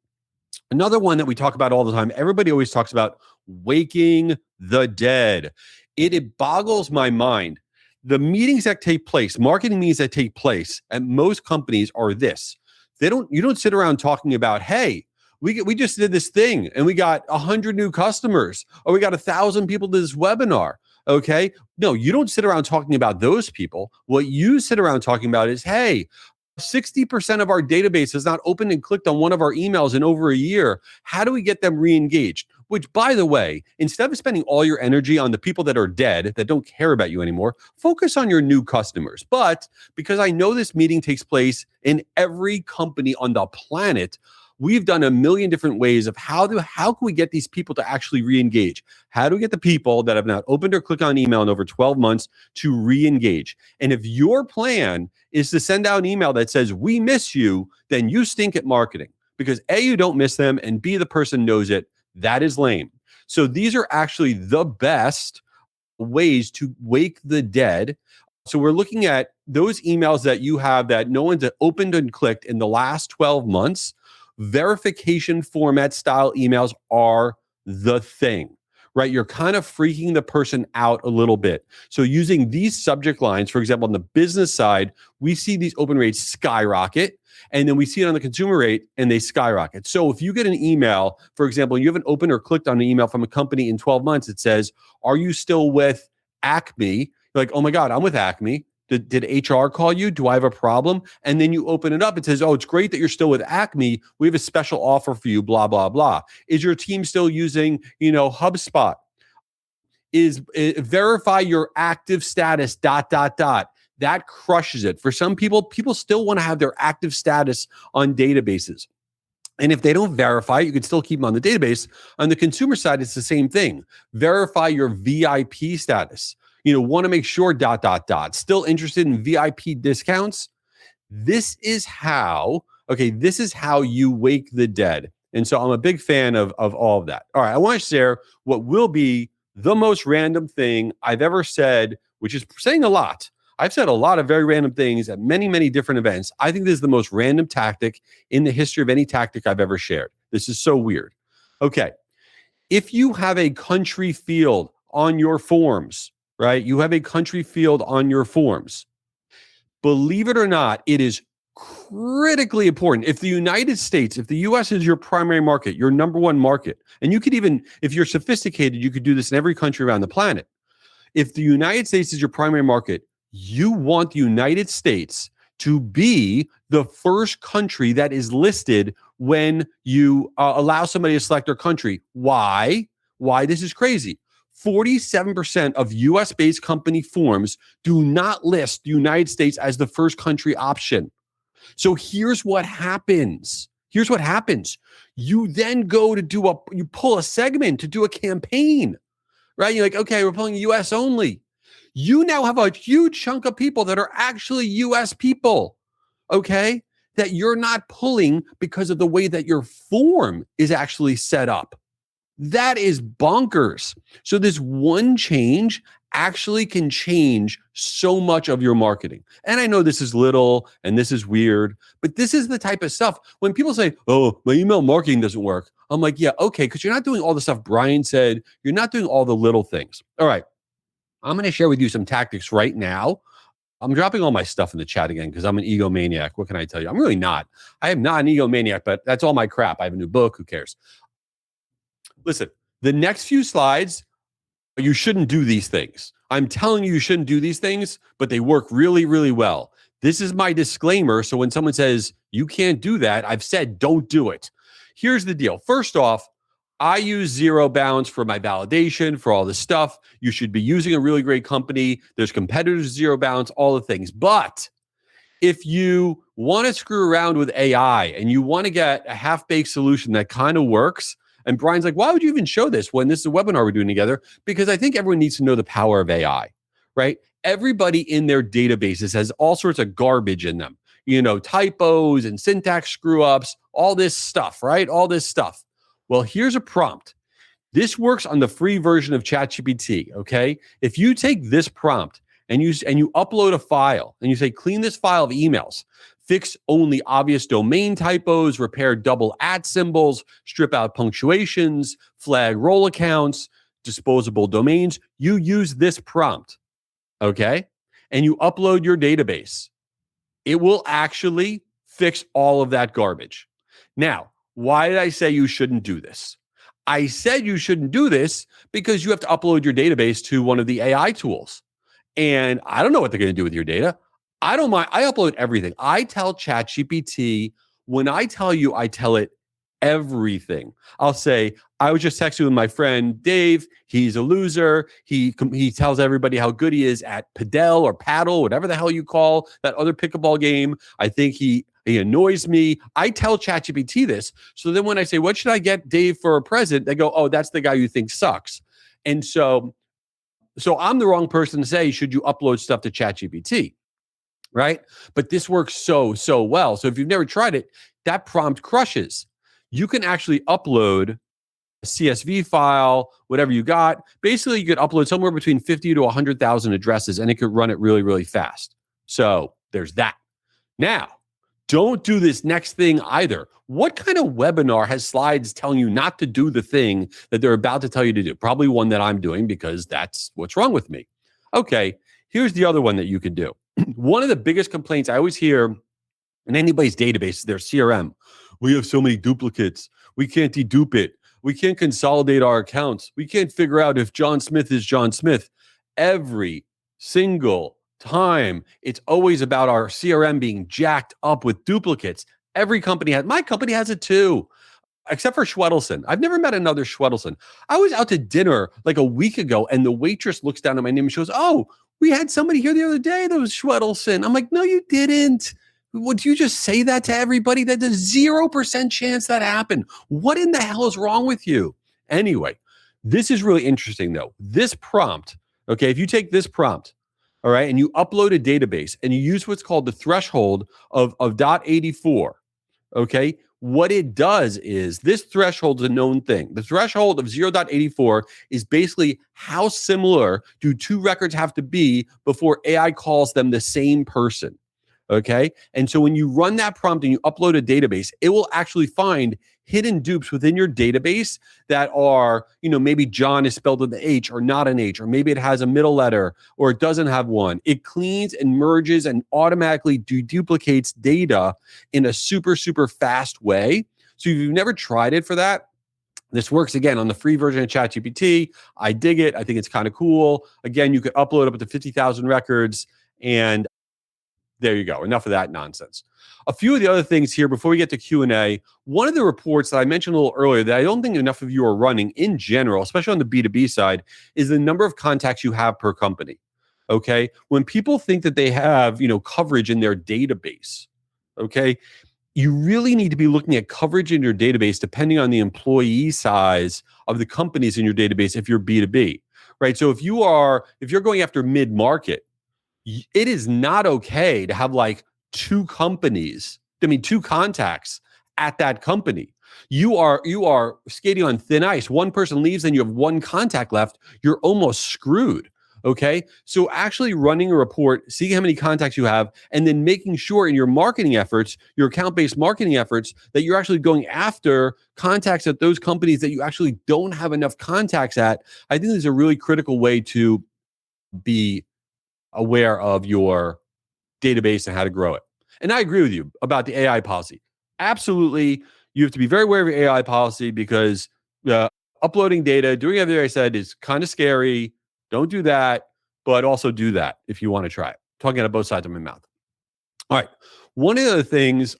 Another one that we talk about all the time, everybody always talks about waking the dead. It boggles my mind. The meetings that take place, marketing meetings that take place at most companies are this. You don't sit around talking about, hey, we just did this thing and we got 100 new customers, or we got 1,000 people to this webinar. Okay. No, you don't sit around talking about those people. What you sit around talking about is, hey, 60% of our database has not opened and clicked on one of our emails in over a year. How do we get them re-engaged? Which, by the way, instead of spending all your energy on the people that are dead, that don't care about you anymore, focus on your new customers. But because I know this meeting takes place in every company on the planet, we've done a million different ways of how can we get these people to actually re-engage? How do we get the people that have not opened or clicked on email in over 12 months to re-engage? And if your plan is to send out an email that says, we miss you, then you stink at marketing, because A, you don't miss them, and B, the person knows it. That is lame. So these are actually the best ways to wake the dead. So we're looking at those emails that you have that no one's opened and clicked in the last 12 months. Verification format style emails are the thing, right? You're kind of freaking the person out a little bit. So using these subject lines, for example, on the business side, we see these open rates skyrocket, and then we see it on the consumer rate and they skyrocket. So if you get an email, for example, you haven't opened or clicked on an email from a company in 12 months, it says, are you still with Acme? You're like, oh my God, I'm with Acme. Did HR call you? Do I have a problem? And then you open it up. It says, oh, it's great that you're still with Acme. We have a special offer for you, blah, blah, blah. Is your team still using, HubSpot? Verify your active status, ... That crushes it. For some people still want to have their active status on databases. And if they don't verify, you can still keep them on the database. On the consumer side, it's the same thing. Verify your VIP status. Want to make sure ... Still interested in VIP discounts? This is how you wake the dead. And so I'm a big fan of all of that. All right, I want to share what will be the most random thing I've ever said, which is saying a lot. I've said a lot of very random things at many, many different events. I think this is the most random tactic in the history of any tactic I've ever shared. This is so weird. Okay. If you have a country field on your forms, right? You have a country field on your forms. Believe it or not, it is critically important. If the United States, if the US is your primary market, your number one market, and you could even, if you're sophisticated, you could do this in every country around the planet. If the United States is your primary market, you want the United States to be the first country that is listed when you allow somebody to select their country. Why? This is crazy. 47% of US-based company forms do not list the United States as the first country option. So here's what happens. You then go to you pull a segment to do a campaign, right? You're like, okay, we're pulling US only. You now have a huge chunk of people that are actually US people, okay, that you're not pulling because of the way that your form is actually set up. That is bonkers. So this one change actually can change so much of your marketing. And I know this is little and this is weird, but this is the type of stuff when people say, oh, my email marketing doesn't work. I'm like, yeah, okay, because you're not doing all the stuff Brian said. You're not doing all the little things. All right. I'm going to share with you some tactics right now. I'm dropping all my stuff in the chat again because I'm an egomaniac. What can I tell you? I'm really not. I am not an egomaniac, but that's all my crap. I have a new book. Who cares? Listen, the next few slides, you shouldn't do these things. I'm telling you shouldn't do these things, but they work really, really well. This is my disclaimer. So when someone says you can't do that, I've said don't do it. Here's the deal. First off, I use ZeroBounce for my validation, for all this stuff. You should be using a really great company. There's competitors to ZeroBounce, all the things. But if you want to screw around with AI and you want to get a half-baked solution that kind of works, and Brian's like, why would you even show this when this is a webinar we're doing together? Because I think everyone needs to know the power of AI, right? Everybody in their databases has all sorts of garbage in them, typos and syntax screw-ups, all this stuff, right? All this stuff. Well, here's a prompt. This works on the free version of ChatGPT, okay? If you take this prompt and you upload a file and you say, clean this file of emails, fix only obvious domain typos, repair double @ symbols, strip out punctuations, flag role accounts, disposable domains, you use this prompt, okay? And you upload your database. It will actually fix all of that garbage. Now, why did I say you shouldn't do this? I said you shouldn't do this because you have to upload your database to one of the AI tools. And I don't know what they're going to do with your data. I don't mind. I upload everything. I tell ChatGPT, when I tell you, I tell it everything. I'll say, I was just texting with my friend Dave. He's a loser. He tells everybody how good he is at padel or paddle, whatever the hell you call that other pickleball game. I think he annoys me. I tell ChatGPT this. So then when I say, what should I get Dave for a present? They go, oh, that's the guy you think sucks. And so I'm the wrong person to say, should you upload stuff to ChatGPT, right? But this works so well. So if you've never tried it, that prompt crushes. You can actually upload a CSV file, whatever you got. Basically, you could upload somewhere between 50 to 100,000 addresses, and it could run it really, really fast. So there's that. Now, don't do this next thing either. What kind of webinar has slides telling you not to do the thing that they're about to tell you to do? Probably one that I'm doing because that's what's wrong with me. Okay, here's the other one that you could do. One of the biggest complaints I always hear in anybody's database is their CRM. We have so many duplicates. We can't dedupe it. We can't consolidate our accounts. We can't figure out if John Smith is John Smith. Every single time, it's always about our CRM being jacked up with duplicates. Every company my company has it too, except for Schwedelson. I've never met another Schwedelson. I was out to dinner like a week ago, and the waitress looks down at my name and she goes, oh, we had somebody here the other day that was Schwedelson. I'm like, no, you didn't. Would you just say that to everybody? That there's 0% chance that happened. What in the hell is wrong with you? Anyway, this is really interesting though. This prompt, okay, if you take this prompt, all right, and you upload a database and you use what's called the threshold of .84, okay, what it does is this threshold is a known thing. The threshold of 0.84 is basically how similar do two records have to be before AI calls them the same person. Okay. And so when you run that prompt and you upload a database, it will actually find hidden dupes within your database that are, maybe John is spelled with an H or not an H, or maybe it has a middle letter or it doesn't have one. It cleans and merges and automatically deduplicates data in a super, super fast way. So if you've never tried it for that, this works again on the free version of ChatGPT. I dig it. I think it's kind of cool. Again, you could upload up to 50,000 records, and there you go. Enough of that nonsense. A few of the other things here before we get to Q&A. One of the reports that I mentioned a little earlier that I don't think enough of you are running in general, especially on the B2B side, is the number of contacts you have per company. Okay? When people think that they have, coverage in their database, okay, you really need to be looking at coverage in your database depending on the employee size of the companies in your database if you're B2B, right? So if you're going after mid-market, it is not okay to have like two contacts at that company. You are skating on thin ice. One person leaves and you have one contact left. You're almost screwed. Okay. So actually running a report, seeing how many contacts you have, and then making sure in your marketing efforts, your account-based marketing efforts, that you're actually going after contacts at those companies that you actually don't have enough contacts at. I think this is a really critical way to be aware of your database and how to grow it. And I agree with you about the AI policy. Absolutely. You have to be very aware of your AI policy because uploading data, doing everything I said is kind of scary. Don't do that, but also do that if you want to try it. Talking out of both sides of my mouth. All right. One of the things,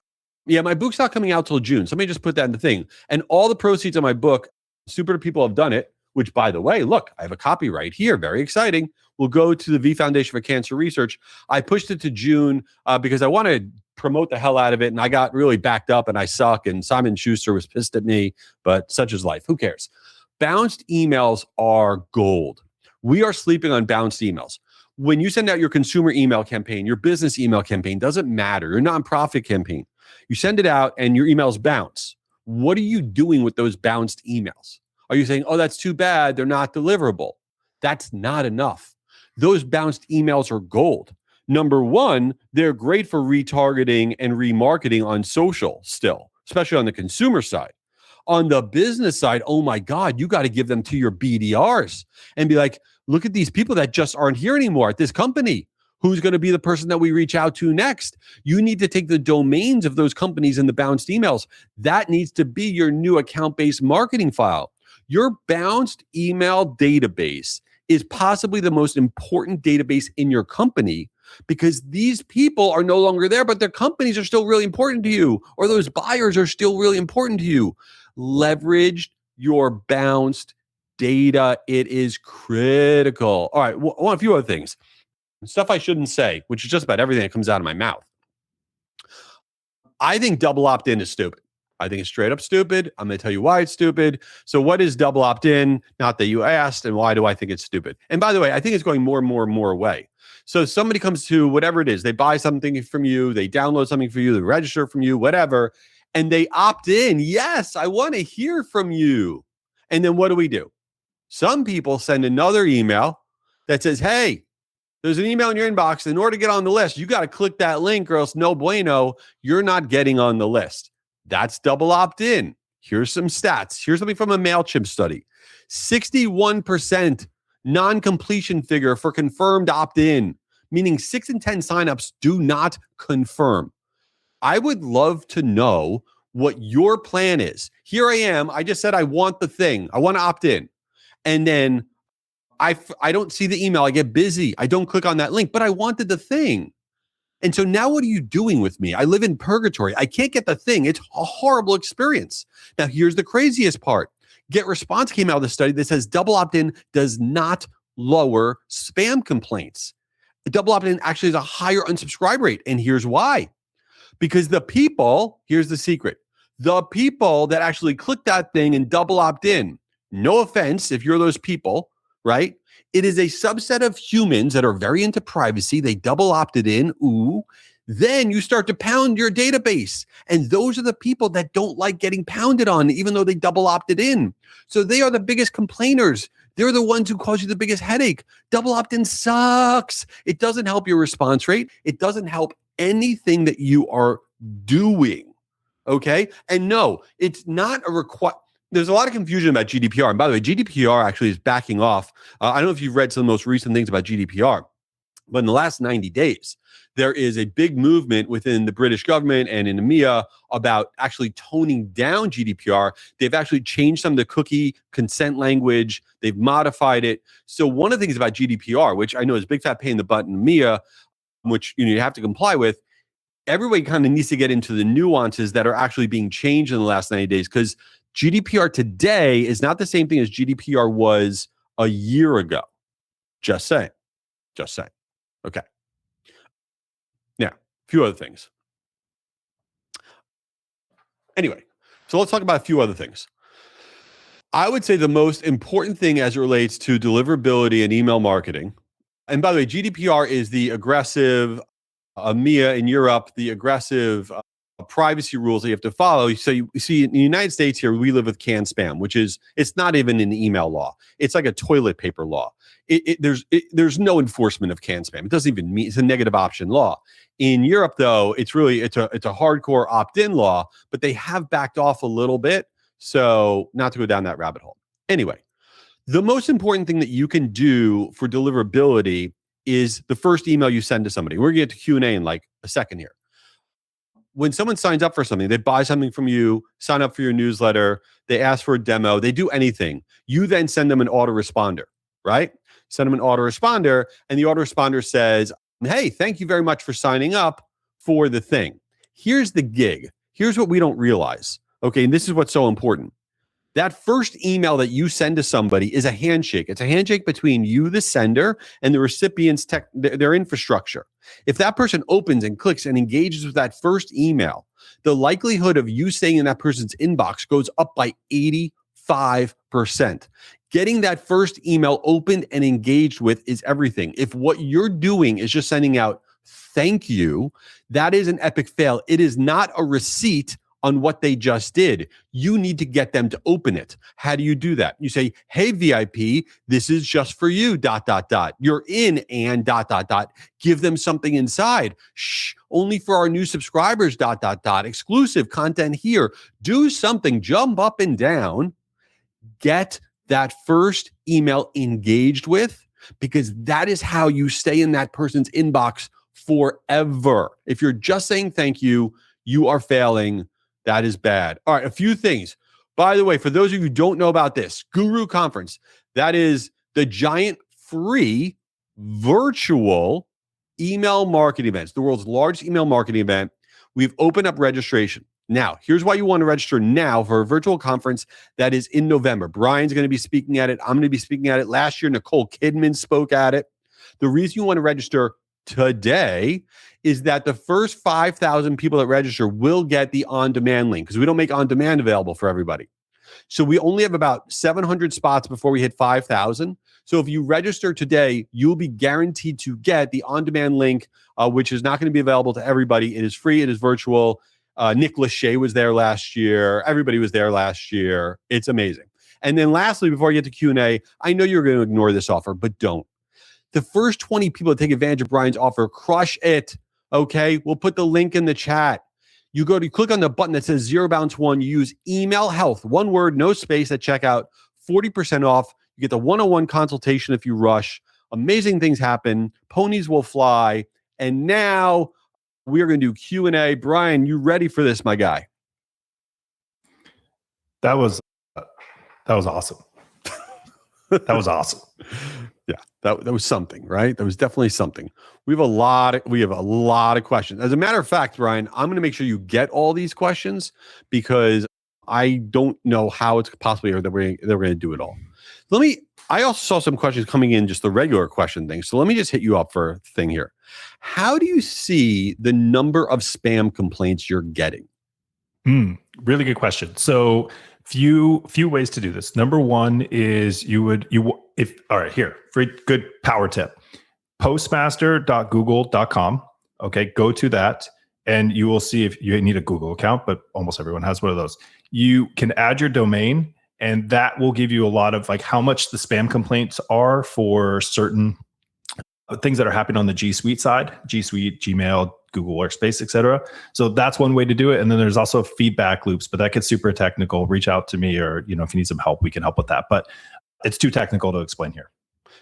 my book's not coming out till June. So let me just put that in the thing. And all the proceeds of my book, super people have done it, which by the way, look, I have a copy right here. Very exciting. Will go to the V Foundation for Cancer Research. I pushed it to June because I want to promote the hell out of it. And I got really backed up and I suck. And Simon Schuster was pissed at me, but such is life. Who cares? Bounced emails are gold. We are sleeping on bounced emails. When you send out your consumer email campaign, your business email campaign, doesn't matter, your nonprofit campaign, you send it out and your emails bounce. What are you doing with those bounced emails? Are you saying, oh, that's too bad, they're not deliverable? That's not enough. Those bounced emails are gold. Number one, they're great for retargeting and remarketing on social still, especially on the consumer side. On the business side, oh my God, you got to give them to your BDRs and be like, look at these people that just aren't here anymore at this company. Who's going to be the person that we reach out to next? You need to take the domains of those companies and the bounced emails. That needs to be your new account-based marketing file. Your bounced email database is possibly the most important database in your company because these people are no longer there, but their companies are still really important to you, or those buyers are still really important to you. Leverage your bounced data. It is critical. All right, well, I want a few other things. Stuff I shouldn't say, which is just about everything that comes out of my mouth. I think double opt-in is stupid. I think it's straight up stupid. I'm going to tell you why it's stupid. So what is double opt-in? Not that you asked, and why do I think it's stupid? And by the way, I think it's going more and more and more away. So somebody comes to whatever it is, they buy something from you, they download something for you, they register from you, whatever, and they opt in. Yes, I want to hear from you. And then what do? Some people send another email that says, hey, there's an email in your inbox. In order to get on the list, you got to click that link or else no bueno, you're not getting on the list. That's double opt-in. Here's some stats. Here's something from a MailChimp study. 61% non-completion figure for confirmed opt-in, meaning 6 in 10 signups do not confirm. I would love to know what your plan is. Here I am. I just said I want the thing. I want to opt in. And then I don't see the email. I get busy. I don't click on that link, but I wanted the thing. And so now what are you doing with me? I live in purgatory. I can't get the thing. It's a horrible experience. Now, here's the craziest part. GetResponse came out of the study that says double opt-in does not lower spam complaints. Double opt-in actually has a higher unsubscribe rate. And here's why. Because the people, here's the secret, the people that actually click that thing and double opt-in, no offense if you're those people, right? It is a subset of humans that are very into privacy. They double opted in. Ooh. Then you start to pound your database. And those are the people that don't like getting pounded on, even though they double opted in. So they are the biggest complainers. They're the ones who cause you the biggest headache. Double opt-in sucks. It doesn't help your response rate. It doesn't help anything that you are doing. Okay? And no, it's not a requirement. There's a lot of confusion about GDPR. And by the way, GDPR actually is backing off. I don't know if you've read some of the most recent things about GDPR, but in the last 90 days, there is a big movement within the British government and in EMEA about actually toning down GDPR. They've actually changed some of the cookie consent language. They've modified it. So one of the things about GDPR, which I know is a big fat pain in the butt in EMEA, which you have to comply with, everybody kind of needs to get into the nuances that are actually being changed in the last 90 days because GDPR today is not the same thing as GDPR was a year ago. Just saying. Just saying. Okay. Now, a few other things. Anyway, so let's talk about a few other things. I would say the most important thing as it relates to deliverability and email marketing, and by the way, GDPR is the aggressive, EMEA in Europe, the aggressive privacy rules that you have to follow. So you see in the United States here, we live with canned spam, which is, it's not even an email law. It's like a toilet paper law. There's no enforcement of canned spam. It doesn't even mean, it's a negative option law. In Europe though, it's a hardcore opt-in law, but they have backed off a little bit. So not to go down that rabbit hole. Anyway, the most important thing that you can do for deliverability is the first email you send to somebody. We're going to get to Q&A in like a second here. When someone signs up for something, they buy something from you, sign up for your newsletter, they ask for a demo, they do anything. You then send them an autoresponder, right? Send them an autoresponder, and the autoresponder says, hey, thank you very much for signing up for the thing. Here's the gig. Here's what we don't realize. Okay, and this is what's so important. That first email that you send to somebody is a handshake. It's a handshake between you, the sender, and the recipient's their infrastructure. If that person opens and clicks and engages with that first email, the likelihood of you staying in that person's inbox goes up by 85%. Getting that first email opened and engaged with is everything. If what you're doing is just sending out thank you, that is an epic fail. It is not a receipt on what they just did. You need to get them to open it. How do you do that? You say, hey, VIP, this is just for you, ... You're in and ... Give them something inside. Shh, only for our new subscribers, ... Exclusive content here. Do something, jump up and down. Get that first email engaged with, because that is how you stay in that person's inbox forever. If you're just saying thank you, you are failing. That is bad. All right, a few things. By the way, for those of you who don't know about this, Guru Conference, that is the giant free virtual email marketing event. It's the world's largest email marketing event. We've opened up registration. Now, here's why you want to register now for a virtual conference that is in November. Brian's going to be speaking at it. I'm going to be speaking at it. Last year, Nicole Kidman spoke at it. The reason you want to register today is that the first 5,000 people that register will get the on-demand link, because we don't make on-demand available for everybody. So we only have about 700 spots before we hit 5,000. So if you register today, you'll be guaranteed to get the on-demand link, which is not going to be available to everybody. It is free. It is virtual. Nick Lachey was there last year. Everybody was there last year. It's amazing. And then lastly, before I get to Q&A, I know you're going to ignore this offer, but don't. The first 20 people that take advantage of Brian's offer, crush it. Okay? We'll put the link in the chat. You click on the button that says ZeroBounce 1. You use email health, one word, no space at checkout, 40% off. You get the one-on-one consultation if you rush. Amazing things happen. Ponies will fly. And now we are going to do Q&A. Brian, you ready for this, my guy? That was awesome. That was awesome. Yeah, that was something, right? That was definitely something. We have a lot of questions. As a matter of fact, Brian, I'm going to make sure you get all these questions, because I don't know how it's possibly that we're going to do it all. I also saw some questions coming in, just the regular question thing. So let me just hit you up for a thing here. How do you see the number of spam complaints you're getting? Really good question. So few ways to do this. Number one is all right, here, for a good power tip, postmaster.google.com. Okay, go to that and you will see, if you need a Google account, but almost everyone has one of those. You can add your domain, and that will give you a lot of like how much the spam complaints are for certain things that are happening on the G Suite side, G Suite, Gmail, Google Workspace, etc. So that's one way to do it. And then there's also feedback loops, but that gets super technical. Reach out to me, or if you need some help, we can help with that. But it's too technical to explain here.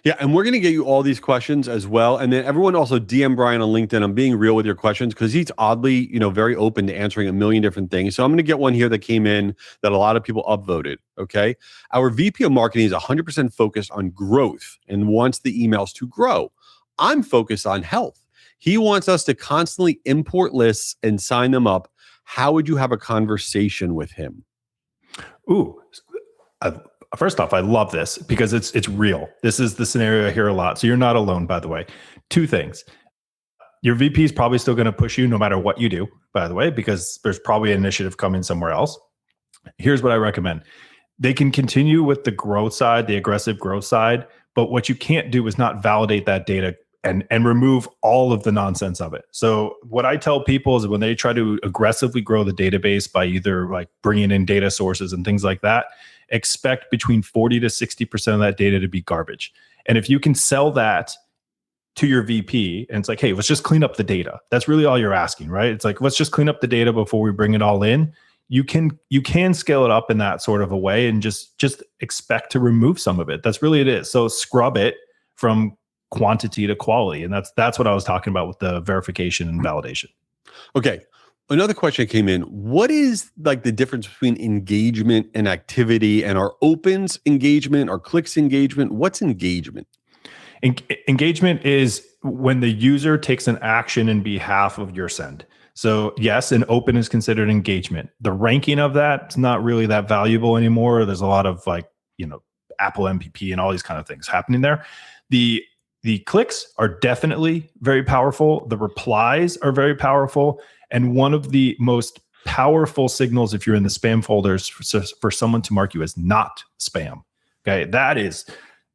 Yeah, and we're going to get you all these questions as well. And then everyone also DM Brian on LinkedIn. I'm being real with your questions, because he's oddly, very open to answering a million different things. So I'm going to get one here that came in that a lot of people upvoted. Okay. Our VP of marketing is 100% focused on growth and wants the emails to grow. I'm focused on health. He wants us to constantly import lists and sign them up. How would you have a conversation with him? First off, I love this because it's real. This is the scenario I hear a lot. So you're not alone, by the way. Two things. Your VP is probably still going to push you no matter what you do, by the way, because there's probably an initiative coming somewhere else. Here's what I recommend. They can continue with the growth side, the aggressive growth side, but what you can't do is not validate that data and remove all of the nonsense of it. So what I tell people is, when they try to aggressively grow the database by either like bringing in data sources and things like that, expect between 40 to 60% of that data to be garbage. And if you can sell that to your VP, and it's like, hey, let's just clean up the data. That's really all you're asking, right? It's like, let's just clean up the data before we bring it all in. You can scale it up in that sort of a way, and just expect to remove some of it. That's really it is. So scrub it from quantity to quality. And that's what I was talking about with the verification and validation. Okay. Another question came in. What is like the difference between engagement and activity, and our opens engagement, our clicks engagement? What's engagement? Engagement is when the user takes an action in behalf of your send. So yes, an open is considered engagement. The ranking of that is not really that valuable anymore. There's a lot of Apple MPP and all these kind of things happening there. The clicks are definitely very powerful. The replies are very powerful. And one of the most powerful signals, if you're in the spam folders, for someone to mark you as not spam. Okay, that is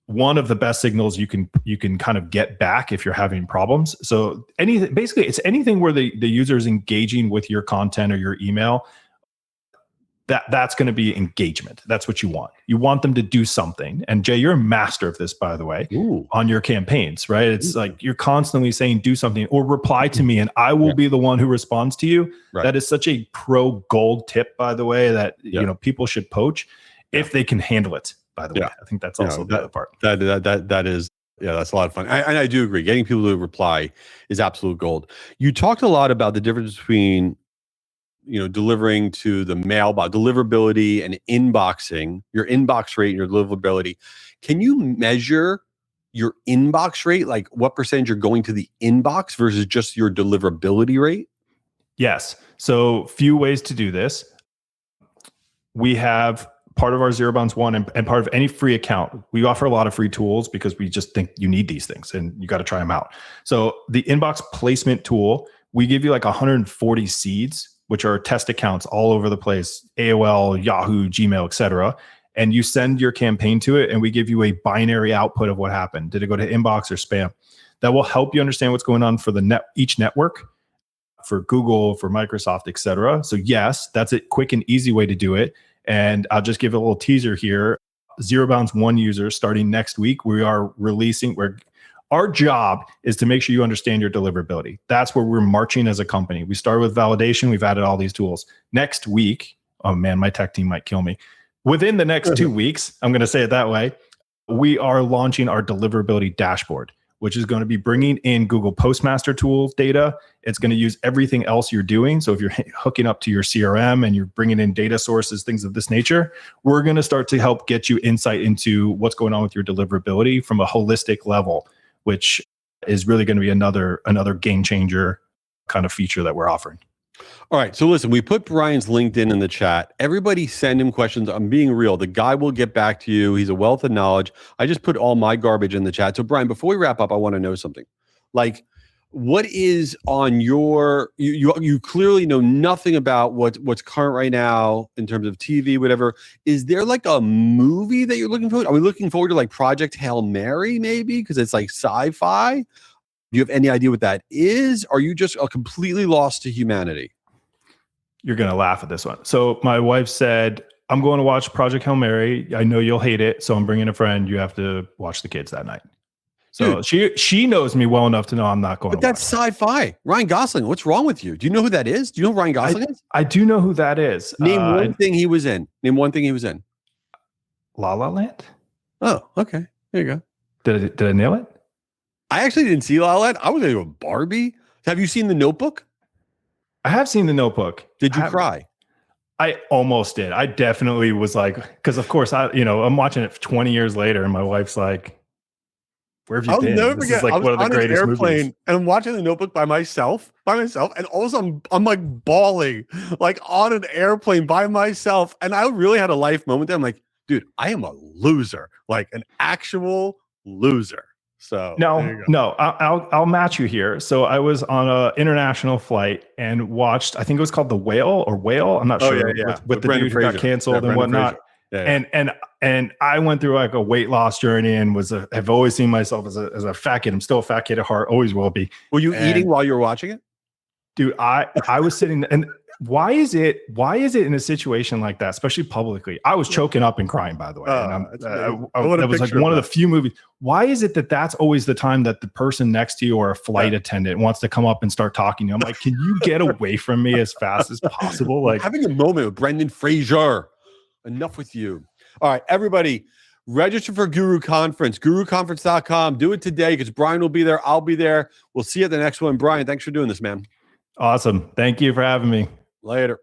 one of the best signals you can kind of get back if you're having problems. So it's anything where the user is engaging with your content or your email that's going to be engagement. That's what you want. You want them to do something. And Jay, you're a master of this, by the way, on your campaigns, right? It's like you're constantly saying do something or reply to me and I will be the one who responds to you. Right. That is such a pro gold tip, by the way, that you know people should poach if they can handle it, by the way. I think that's also the other part. That is, that's a lot of fun. And I do agree. Getting people to reply is absolute gold. You talked a lot about the difference between delivering to the mailbox, deliverability and inboxing, your inbox rate and your deliverability. Can you measure your inbox rate? Like what percentage you're going to the inbox versus just your deliverability rate? Yes. So few ways to do this. We have part of our ZeroBounce One and part of any free account. We offer a lot of free tools because we just think you need these things and you got to try them out. So the inbox placement tool, we give you like 140 seeds, which are test accounts all over the place, AOL, Yahoo, Gmail, etc. And you send your campaign to it and we give you a binary output of what happened. Did it go to inbox or spam? That will help you understand what's going on for each network, for Google, for Microsoft, etc. So yes, that's a quick and easy way to do it. And I'll just give a little teaser here. ZeroBounce One users starting next week, we are releasing, our job is to make sure you understand your deliverability. That's where we're marching as a company. We started with validation. We've added all these tools. Next week, oh man, my tech team might kill me. Within the next 2 weeks, I'm going to say it that way, we are launching our deliverability dashboard, which is going to be bringing in Google Postmaster tools data. It's going to use everything else you're doing. So if you're hooking up to your CRM and you're bringing in data sources, things of this nature, we're going to start to help get you insight into what's going on with your deliverability from a holistic level, which is really going to be another game changer kind of feature that we're offering. All right. So listen, we put Brian's LinkedIn in the chat. Everybody send him questions. I'm being real. The guy will get back to you. He's a wealth of knowledge. I just put all my garbage in the chat. So Brian, before we wrap up, I want to know something. Like, what is on your, you clearly know nothing about what's current right now in terms of TV, whatever. Is there like a movie that you're looking forward to? Are we looking forward to like Project Hail Mary maybe? Because it's like sci-fi. Do you have any idea what that is? Are you just completely lost to humanity? You're going to laugh at this one. So my wife said, I'm going to watch Project Hail Mary. I know you'll hate it. So I'm bringing a friend. You have to watch the kids that night. So she knows me well enough to know I'm not going to watch. But that's sci-fi. Ryan Gosling, what's wrong with you? Do you know who that is? Do you know who Ryan Gosling is? I do know who that is. Name one thing he was in. Name one thing he was in. La La Land? Oh, okay. There you go. Did I nail it? I actually didn't see La La Land. I was going to go Barbie. Have you seen The Notebook? I have seen The Notebook. Did you cry? I almost did. I definitely was like, because of course I'm watching it 20 years later and my wife's like, where have you been? Never this forget, is like one of the greatest movies. And I'm watching The Notebook by myself, and all of a sudden I'm like bawling, like on an airplane by myself. And I really had a life moment there. I'm like, dude, I am a loser, like an actual loser. So no, I'll match you here. So I was on an international flight and watched, I think it was called The Whale or Whale. I'm not sure. With the dude who got canceled and whatnot. And I went through like a weight loss journey and have always seen myself as a fat kid. I'm still a fat kid at heart, always will be. Were you eating while you were watching it? Dude, I was sitting and why is it in a situation like that, especially publicly? I was choking up and crying, by the way. That was like one of the few movies. Why is it that that's always the time that the person next to you or a flight attendant wants to come up and start talking to you? I'm like, can you get away from me as fast as possible? Like having a moment with Brendan Fraser. Enough with you. All right, everybody, register for Guru Conference, guruconference.com. Do it today because Brian will be there. I'll be there. We'll see you at the next one. Brian, thanks for doing this, man. Awesome. Thank you for having me. Later.